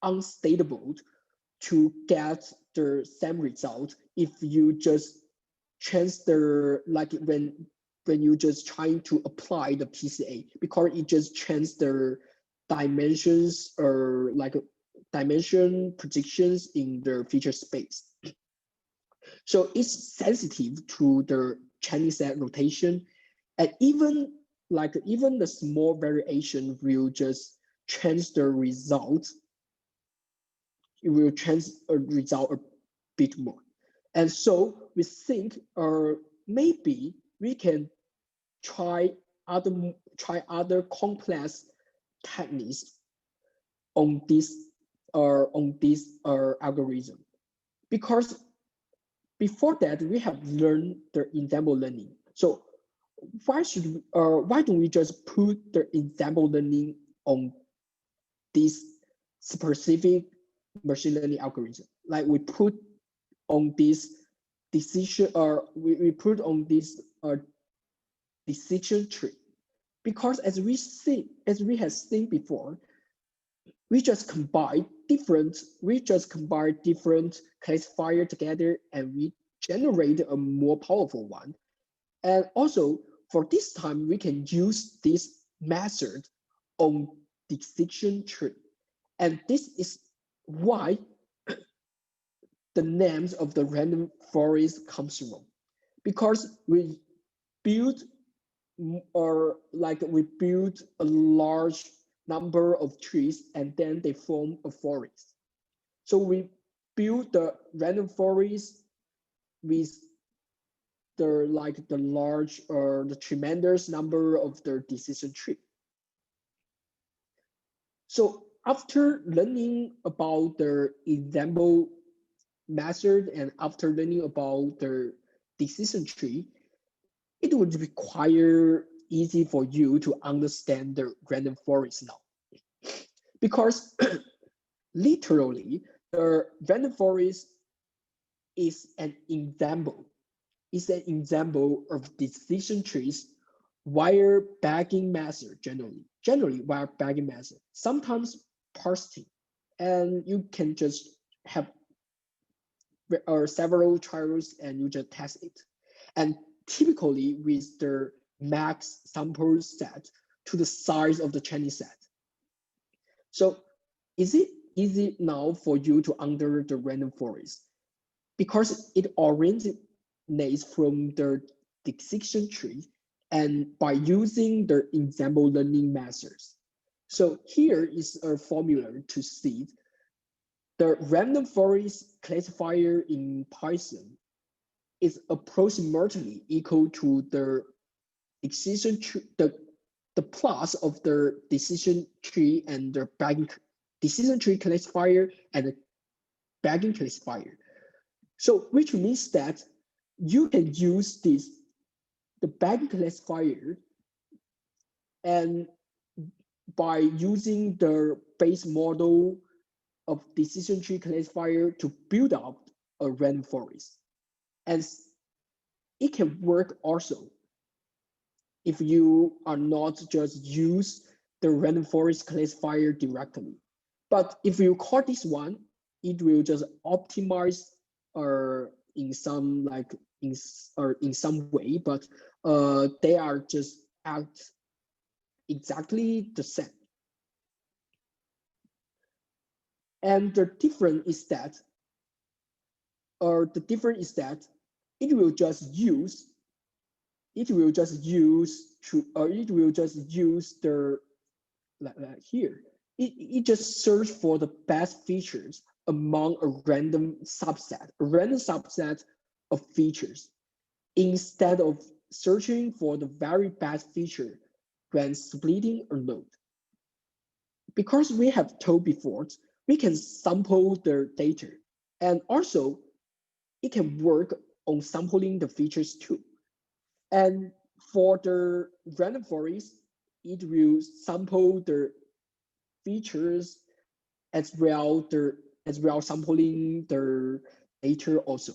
unstable to get the same result if you just change when you just trying to apply the PCA, because it just changes the dimensions or dimension predictions in the feature space. So it's sensitive to the Chinese set rotation, and even the small variation will just change the result. It will change a result a bit more. And so we think maybe we can try other complex techniques on this algorithm, because before that we have learned the ensemble learning. So why don't we just put the ensemble learning on this specific machine learning algorithm? Like we put on this decision, or we put on this decision tree, because as we have seen before, we just combine different classifier together and we generate a more powerful one. And also for this time, we can use this method on decision tree. And this is why the names of the random forest comes from, because we build a large number of trees and then they form a forest. So we build the random forest with the large or the tremendous number of the decision tree. So after learning about the ensemble method and after learning about the decision tree, it would require easy for you to understand the random forest now. Because literally, the random forest is an example. It's an example of decision trees wire bagging method generally wire bagging method, sometimes parsing, and you can just have several trials and you just test it. And typically with the max sample set to the size of the training set. So is it easy now for you to under the random forest? Because it originates from the decision tree and by using the ensemble learning methods. So here is a formula to see the random forest classifier in Python is approximately equal to the decision tree, the plus of the decision tree and the bagging decision tree classifier and the bagging classifier. So which means that you can use the bagging classifier, and by using the base model of decision tree classifier to build up a random forest. And it can work also if you are not just use the random forest classifier directly. But if you call this one, it will just optimize or in some in some way, but they are just act exactly the same. And the difference is that it will just use it will just use the like here. It just search for the best features among a random subset of features instead of searching for the very best feature when splitting a node. Because we have told before, we can sample the data, and also it can work on sampling the features too. And for the random forest, it will sample the features as well sampling the data also.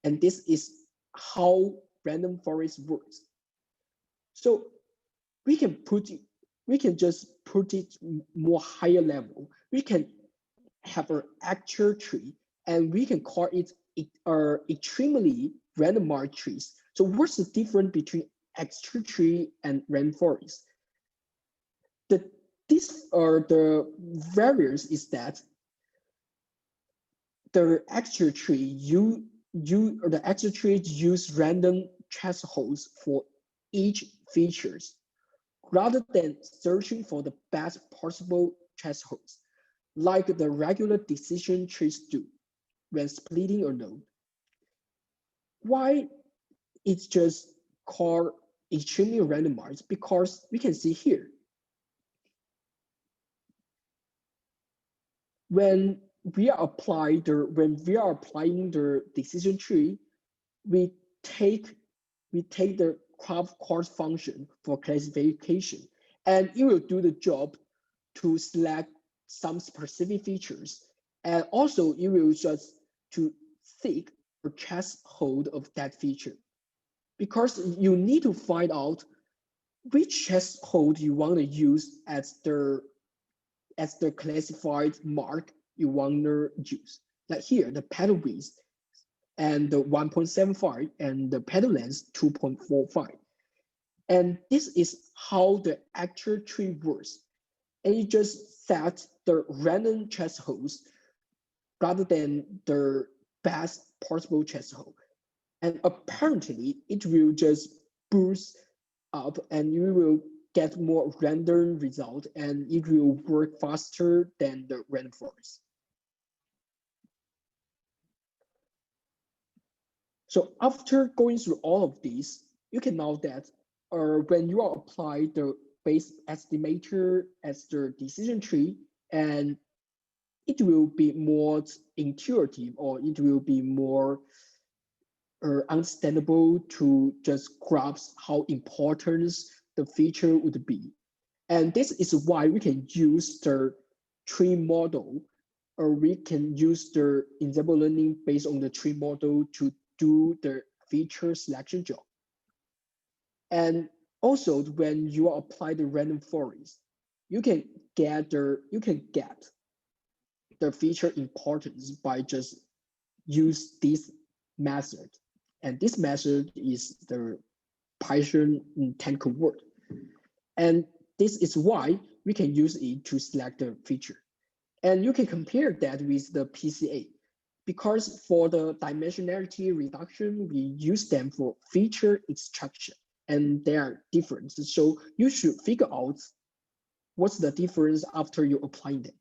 And this is how random forest works. So we can just put it more higher level. We can have an actual tree and we can call it extremely randomized trees. So what's the difference between actual tree and random forest? The variance is that the actual tree use random thresholds for each features rather than searching for the best possible thresholds, like the regular decision trees do when splitting a node. Why it's just called extremely randomized? Because we can see here, when we are applying the decision tree, we take the craft course function for classification, and it will do the job to select some specific features, and also it will just to seek a threshold of that feature, because you need to find out which threshold you want to use as the classified mark you want to use. Like here, the petal width and the 1.75 and the petal length 2.45. And this is how the actual tree works. And you just set the random thresholds rather than the best possible threshold. And apparently it will just boost up and you will get more random result and it will work faster than the random forest. So after going through all of these, you can know that when you are apply the base estimator as the decision tree, and it will be more intuitive, or it will be more understandable to just grasp how important the feature would be. And this is why we can use the tree model, or we can use the ensemble learning based on the tree model to do the feature selection job. And also, when you apply the random forest, you can get the feature importance by just use this method. And this method is the Python technical word. And this is why we can use it to select the feature. And you can compare that with the PCA, because for the dimensionality reduction, we use them for feature extraction, and they are different. So you should figure out what's the difference after you apply them.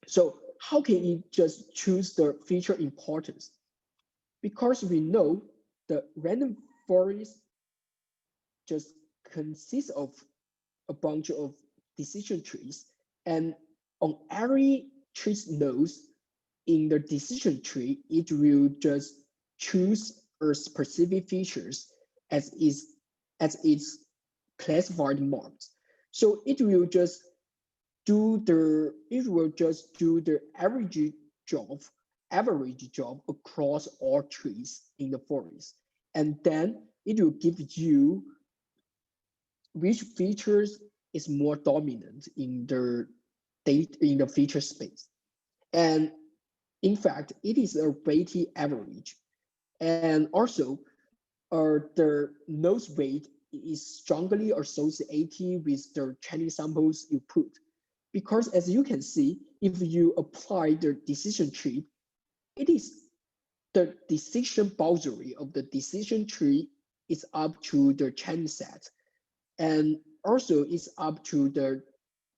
So how can you just choose the feature importance? Because we know the random forest just consists of a bunch of decision trees, and on every tree nodes in the decision tree, it will just choose a specific features as its classified marks. So it will just do the average job across all trees in the forest, and then it will give you which features is more dominant in the feature space. And in fact, it is a weighted average. And also, the nose weight is strongly associated with the training samples you put. Because as you can see, if you apply the decision tree, it is the decision boundary of the decision tree is up to the training set. And also it's up to the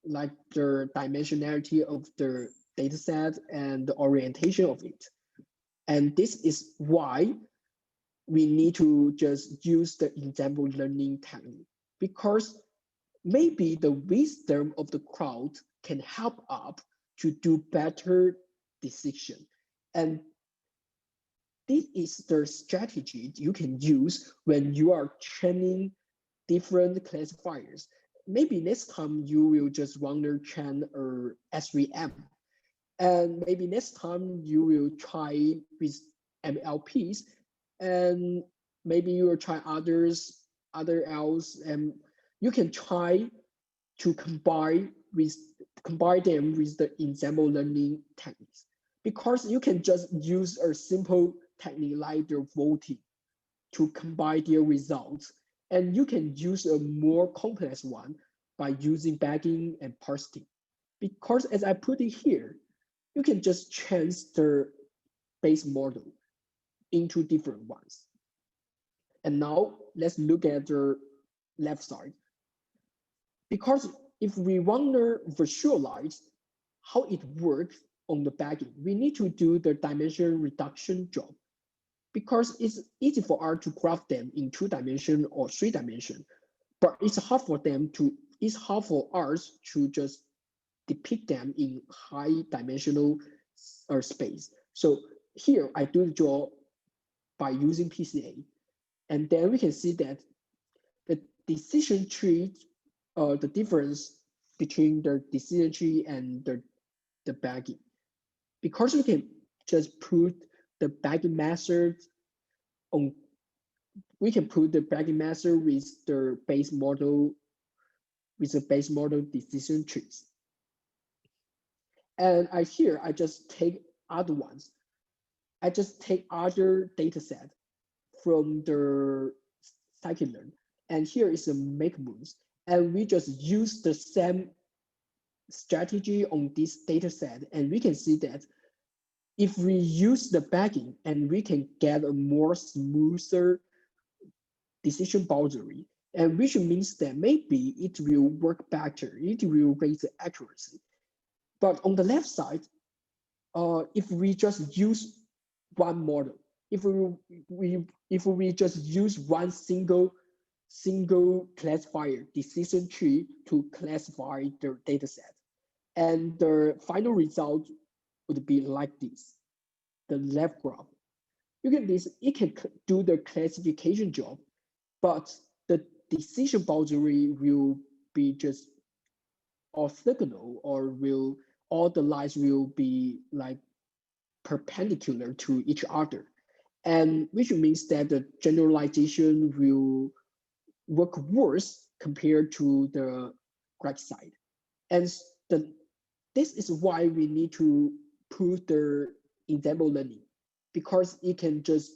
dimensionality of the data set and the orientation of it. And this is why we need to just use the ensemble learning technique, because maybe the wisdom of the crowd can help up to do better decision. And this is the strategy you can use when you are training different classifiers. Maybe next time you will just want to train S3M. And maybe next time you will try with MLPs, and maybe you will try other else, and you can try to combine them with the ensemble learning techniques, because you can just use a simple technique like the voting to combine their results, and you can use a more complex one by using bagging and parsing. Because as I put it here, you can just change the base model into different ones. And now let's look at the left side. Because if we want to visualize how it works on the backend, we need to do the dimension reduction job, because it's easy for us to graph them in 2-dimension or 3-dimension, but it's hard for us to just depict them in high dimensional space. So here I do the job by using PCA, and then we can see that the decision tree, the difference between the decision tree and the bagging, because we can just put the bagging method on. We can put the bagging method with the base model decision trees. And I just take other ones. I just take other data set from the scikit-learn. And here is a make moons. And we just use the same strategy on this data set. And we can see that if we use the bagging, and we can get a more smoother decision boundary, and which means that maybe it will work better. It will raise the accuracy. But on the left side, if we just use one model. If we just use one single classifier decision tree to classify the data set, and the final result would be like this, the left graph. It can do the classification job, but the decision boundary will be just orthogonal, or all the lines will be like perpendicular to each other, and which means that the generalization will work worse compared to the right side. And this is why we need to put the ensemble learning, because it can just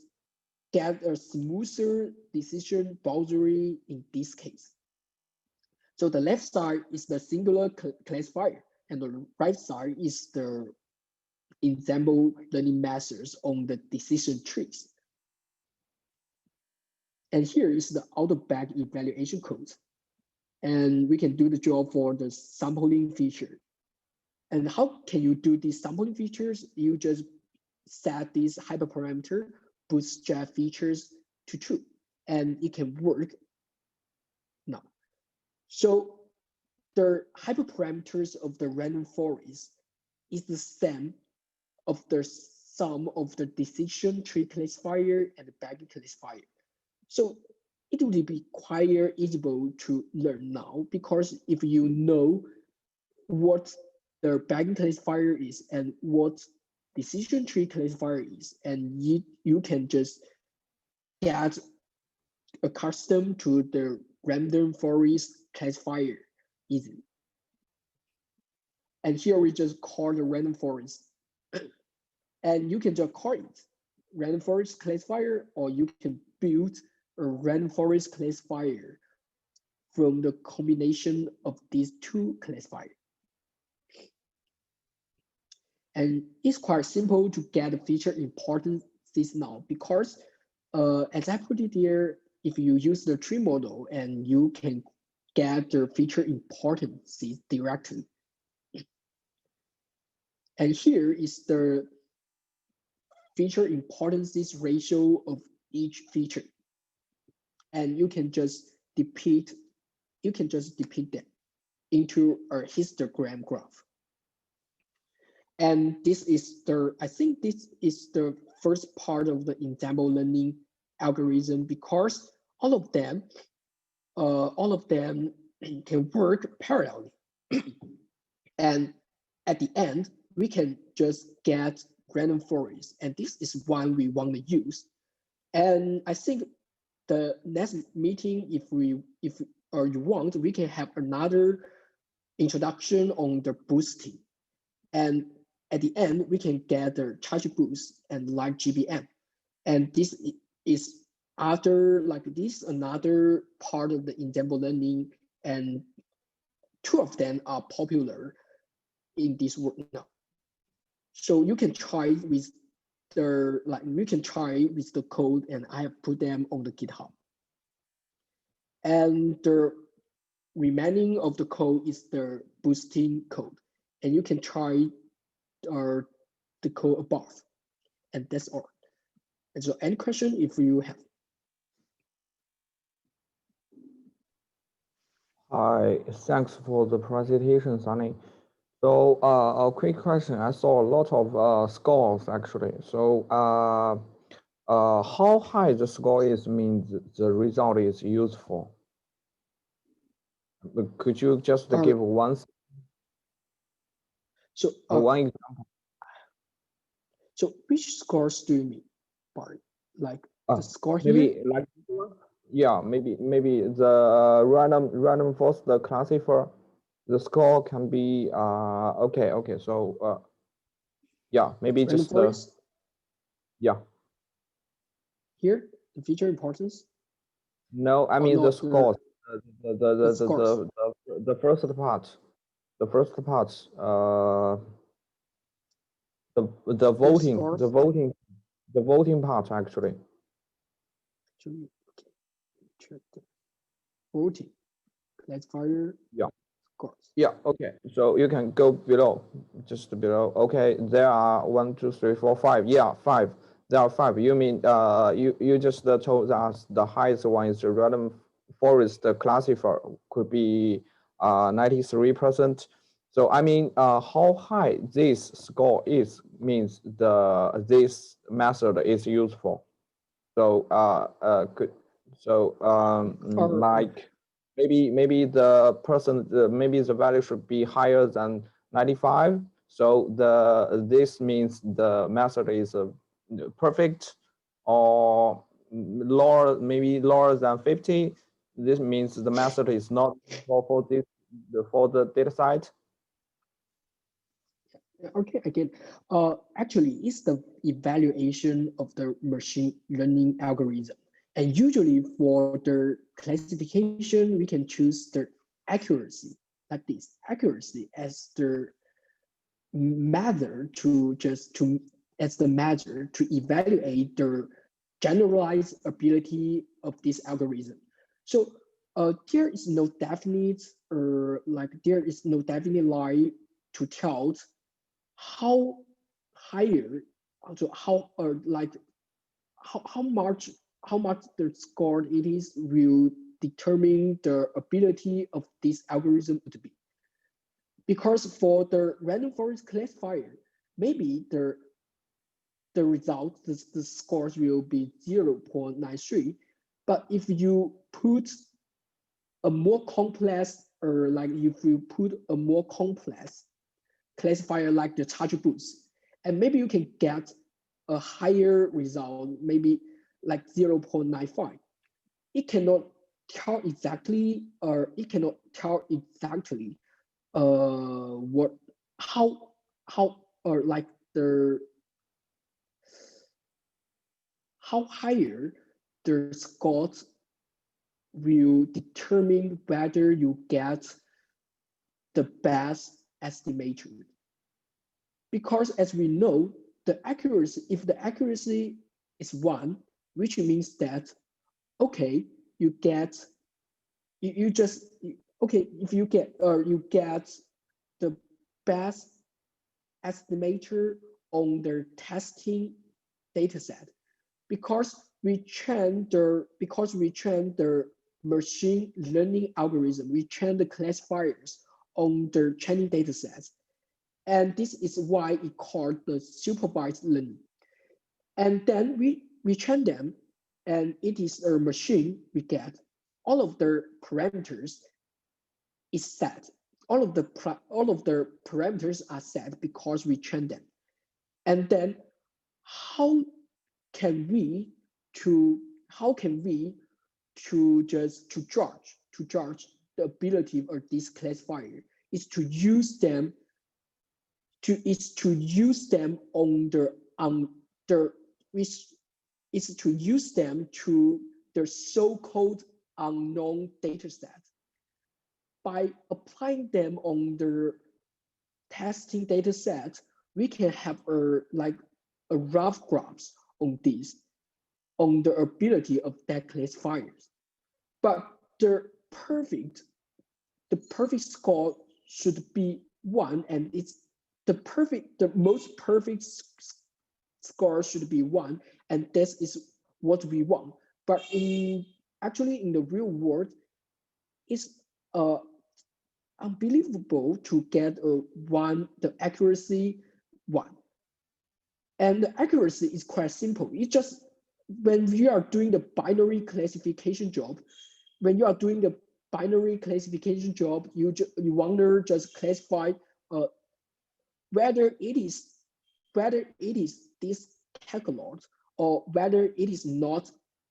get a smoother decision boundary in this case. So the left side is the singular classifier, and the right side is the ensemble learning methods on the decision trees. And here is the out-of-bag evaluation code. And we can do the job for the sampling feature. And how can you do these sampling features? You just set this hyperparameter bootstrap features to true, and it can work now. So the hyperparameters of the random forest is the sum of the sum of the decision tree classifier and the bagging classifier. So it will be quite easy to learn now, because if you know what the bagging classifier is and what decision tree classifier is, and you can just get accustomed to the random forest classifier easily. And here we just call the random forest, and you can just call it random forest classifier, or you can build a random forest classifier from the combination of these two classifiers. And it's quite simple to get the feature importances now, because as I put it here, if you use the tree model, and you can get the feature importances directly. And here is the feature importances ratio of each feature. And you can just depict them into a histogram graph. And I think this is the first part of the ensemble learning algorithm, because all of them can work parallelly. And at the end, we can just get random forest, and this is one we want to use. And I think the next meeting, if you want, we can have another introduction on the boosting. And at the end, we can get the charge boost and like GBM. And this is another part of the ensemble learning, and two of them are popular in this work now. So you can try with the code, and I have put them on the GitHub. And the remaining of the code is the boosting code, and you can try the code above, and that's all. And so any question if you have? Hi, thanks for the presentation, Sunny. So a quick question. I saw a lot of scores actually. So how high the score is means the result is useful. Could you just give one example? So which scores do you mean, Bart? Like the score maybe here? Like yeah, maybe the random forest the classifier, the score can be okay. So yeah, maybe random just forest? Yeah. Here, the feature importance? No, I mean the scores. The first part. The first part. The voting part actually. Okay. Check the voting classifier. Yeah. Scores. Yeah. Okay. So you can go below, just below. Okay. There are 1, 2, 3, 4, 5. Yeah, 5. there are five. You mean you just told us the highest one is the random forest classifier could be 93%. So I mean, how high this score is means this method is useful. So could so like maybe the person maybe the value should be higher than 95. So this means the method is perfect, or lower, maybe lower than 50. This means the method is not for this for the data set. Okay, again, actually, it's the evaluation of the machine learning algorithm. And usually for the classification, we can choose the accuracy, like this, accuracy as the measure to just to as the measure to evaluate the generalized ability of this algorithm. So there is no definite or like there is no definite line to tell how higher, also how or like how much the score it is will determine the ability of this algorithm to be. Because for the random forest classifier, maybe the result, the scores will be 0.93. But if you put a more complex, or like if you put a more complex classifier like the charge boost, and maybe you can get a higher result, maybe like 0.95. It cannot tell exactly, or it cannot tell exactly what how or like the how higher the scores will determine whether you get the best estimator. Because as we know, the accuracy, if the accuracy is one, which means that, okay, you get, you just, okay, if you get, or you get the best estimator on the testing data set, because we train the machine learning algorithm, we train the classifiers on the training data sets. And this is why it called the supervised learning. And then we train them, and it is a machine we get. All of the parameters is set. All of the parameters are set because we train them. And then how can we to how can we to judge the ability of this classifier is to use them on the which is to use them to the so-called unknown data set. By applying them on the testing data set, we can have a rough grasp on this, on the ability of that classifiers. But the perfect score should be one, and the most perfect score should be one, and this is what we want. But actually in the real world, it's uh, unbelievable to get the accuracy one. And the accuracy is quite simple. It's just when you are doing the binary classification job, when you are doing the binary classification job, you want to just classify uh, whether it is this catalog, or whether it is not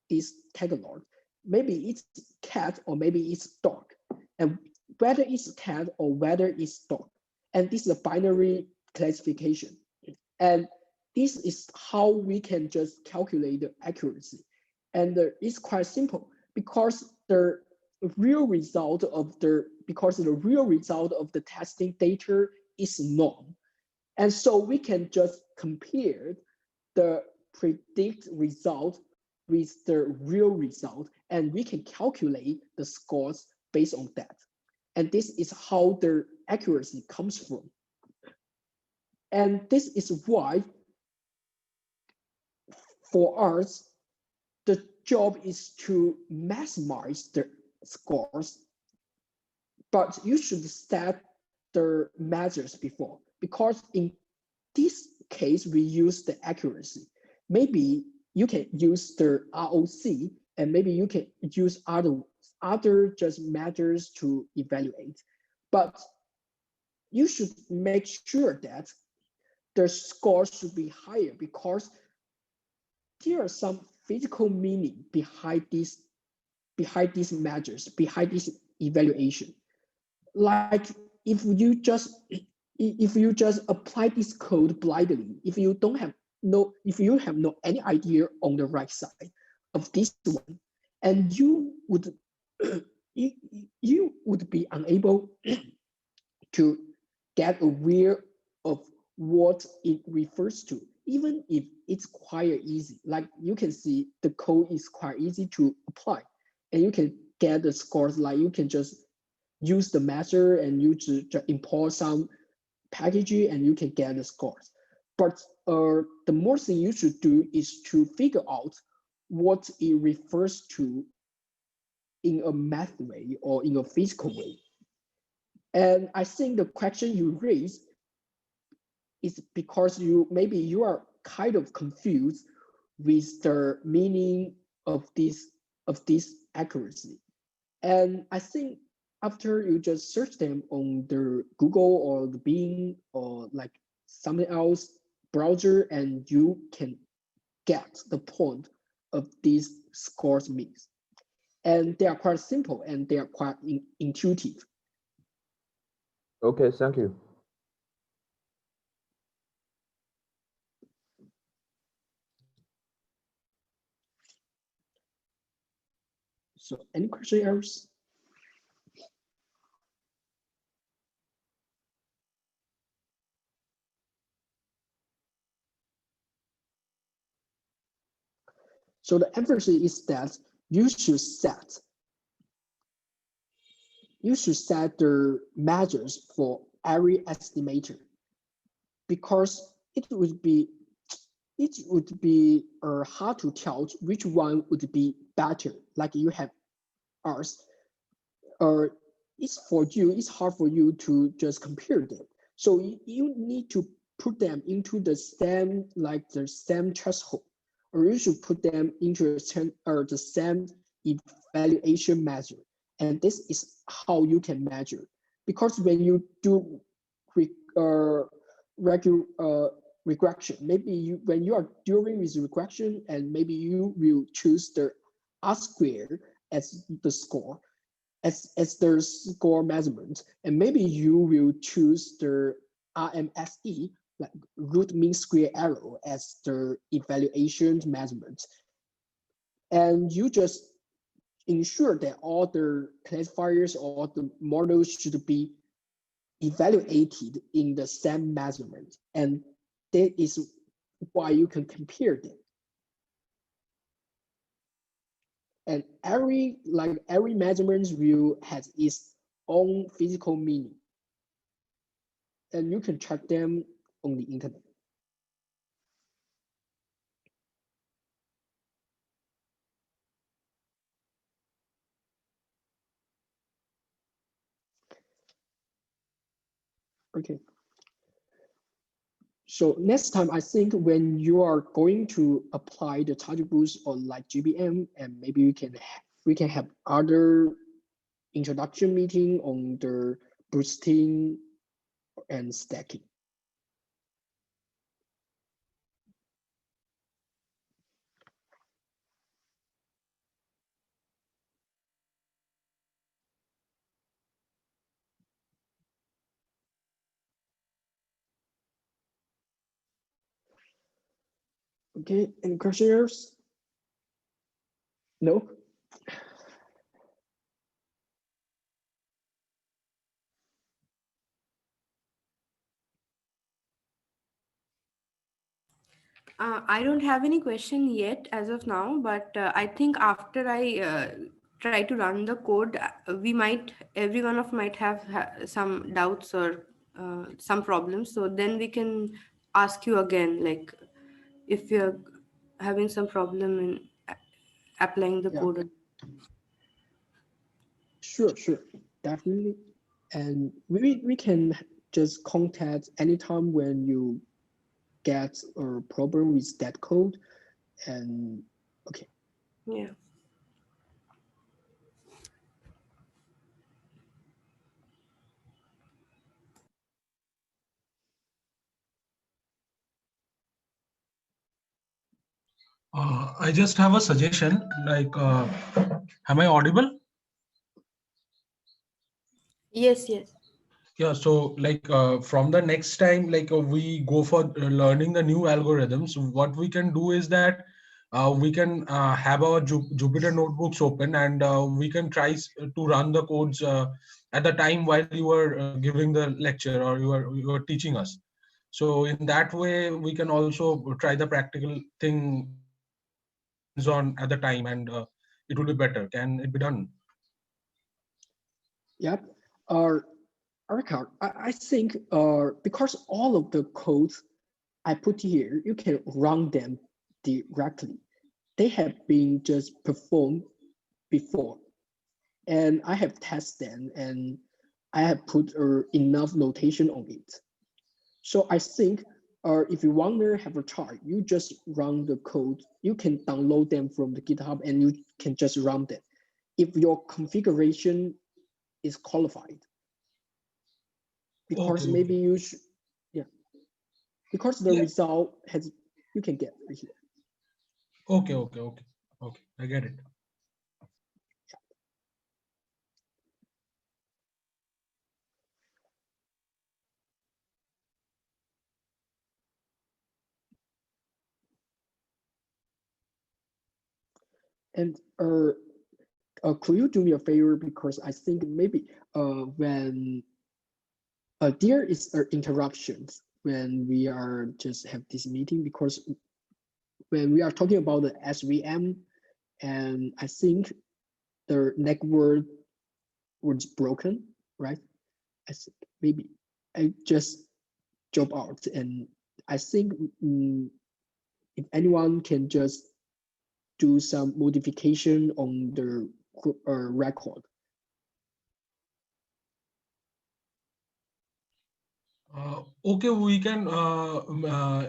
this catalog. Maybe it's cat or maybe it's dog, and whether it's cat or whether it's dog. And this is a binary classification. And this is how we can just calculate the accuracy. And it's quite simple because the real result of the testing data is known. And so we can just compare the predict result with the real result, and we can calculate the scores based on that. And this is how the accuracy comes from. And this is why for us, the job is to maximize the scores, but you should set the measures before, because in this case, we use the accuracy. Maybe you can use the ROC, and maybe you can use other just measures to evaluate. But you should make sure that the score should be higher, because there are some physical meaning behind these measures, behind this evaluation. Like if you just apply this code blindly, if you have no any idea on the right side of this one, and you, you would be unable to get aware of what it refers to, even if it's quite easy. Like you can see the code is quite easy to apply, and you can get the scores. Like you can just use the measure and you just import some packaging and you can get the scores. But the more thing you should do is to figure out what it refers to in a math way or in a physical way. And I think the question you raised is because you are kind of confused with the meaning of this accuracy. And I think after you just search them on the Google or the Bing or like something else browser, and you can get the point of these scores means. And they are quite simple and they are quite intuitive. Okay, thank you. So any question else? So the emphasis is that you should set the measures for every estimator, because it would be hard to tell which one would be better. Like you have ours, or it's hard for you to just compare them. So you need to put them into the same threshold, or you should put them into the same evaluation measure. And this is how you can measure. Because when you do regression, maybe when you are doing with regression, and maybe you will choose the R square as the score, as the score measurement, and maybe you will choose the RMSE, like root mean square error, as the evaluation measurement. And you just ensure that all the classifiers or the models should be evaluated in the same measurement. And that is why you can compare them. And every measurement view has its own physical meaning, and you can check them on the internet. Okay. So next time, I think when you are going to apply the target boost on like GBM, and maybe we can have other introduction meeting on the boosting and stacking. Okay, any questions? No? I don't have any question yet as of now, but I think after I try to run the code, every one of might have some doubts or some problems. So then we can ask you again, like if you're having some problem in applying the Yeah. code. Sure, definitely. And we can just contact anytime when you get a problem with that code. And okay. Yeah. I just have a suggestion. Like, am I audible? Yes, yes. Yeah, so like from the next time, like we go for learning the new algorithms, what we can do is that we can have our Jupyter notebooks open, and we can try to run the codes at the time while you were giving the lecture, or you were teaching us. So in that way, we can also try the practical thing hands-on at the time, and it will be better. Can it be done? Yep. Arika, I think because all of the codes I put here, you can run them directly. They have been just performed before, and I have tested them, and I have put enough notation on it. So I think if you want to have a chart, you just run the code. You can download them from the GitHub, and you can just run them. If your configuration is qualified, because Okay, maybe okay, you should, yeah, because the yeah, result has, you can get right here. okay. I get it. And could you do me a favor, because I think maybe when there is interruptions when we are just have this meeting, because when we are talking about the SVM, and I think the network was broken, right? I think maybe I just drop out, and I think if anyone can just do some modification on the record. Okay, we can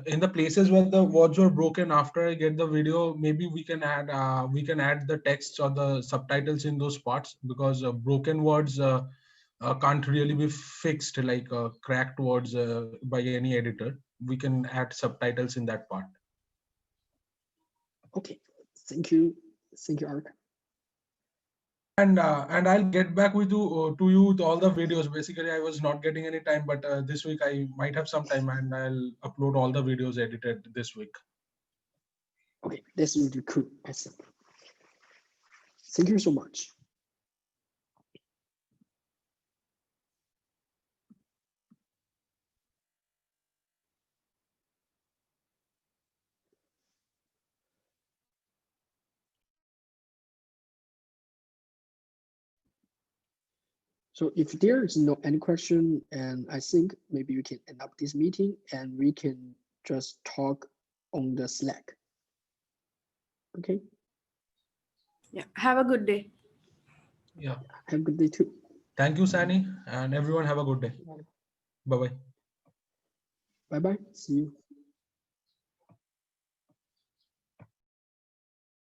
in the places where the words were broken after I get the video, maybe we can add the text or the subtitles in those parts, because broken words can't really be fixed like cracked words by any editor. We can add subtitles in that part. Okay, thank you, Ark. And I'll get back to you with all the videos. Basically, I was not getting any time, but this week I might have some time, and I'll upload all the videos edited this week. Okay, that's really cool. I think. Thank you so much. So if there is no any question, and I think maybe we can end up this meeting, and we can just talk on the Slack. Okay. Yeah. Have a good day. Yeah. Have a good day too. Thank you, Sany, and everyone have a good day. Bye-bye. Bye bye. See you.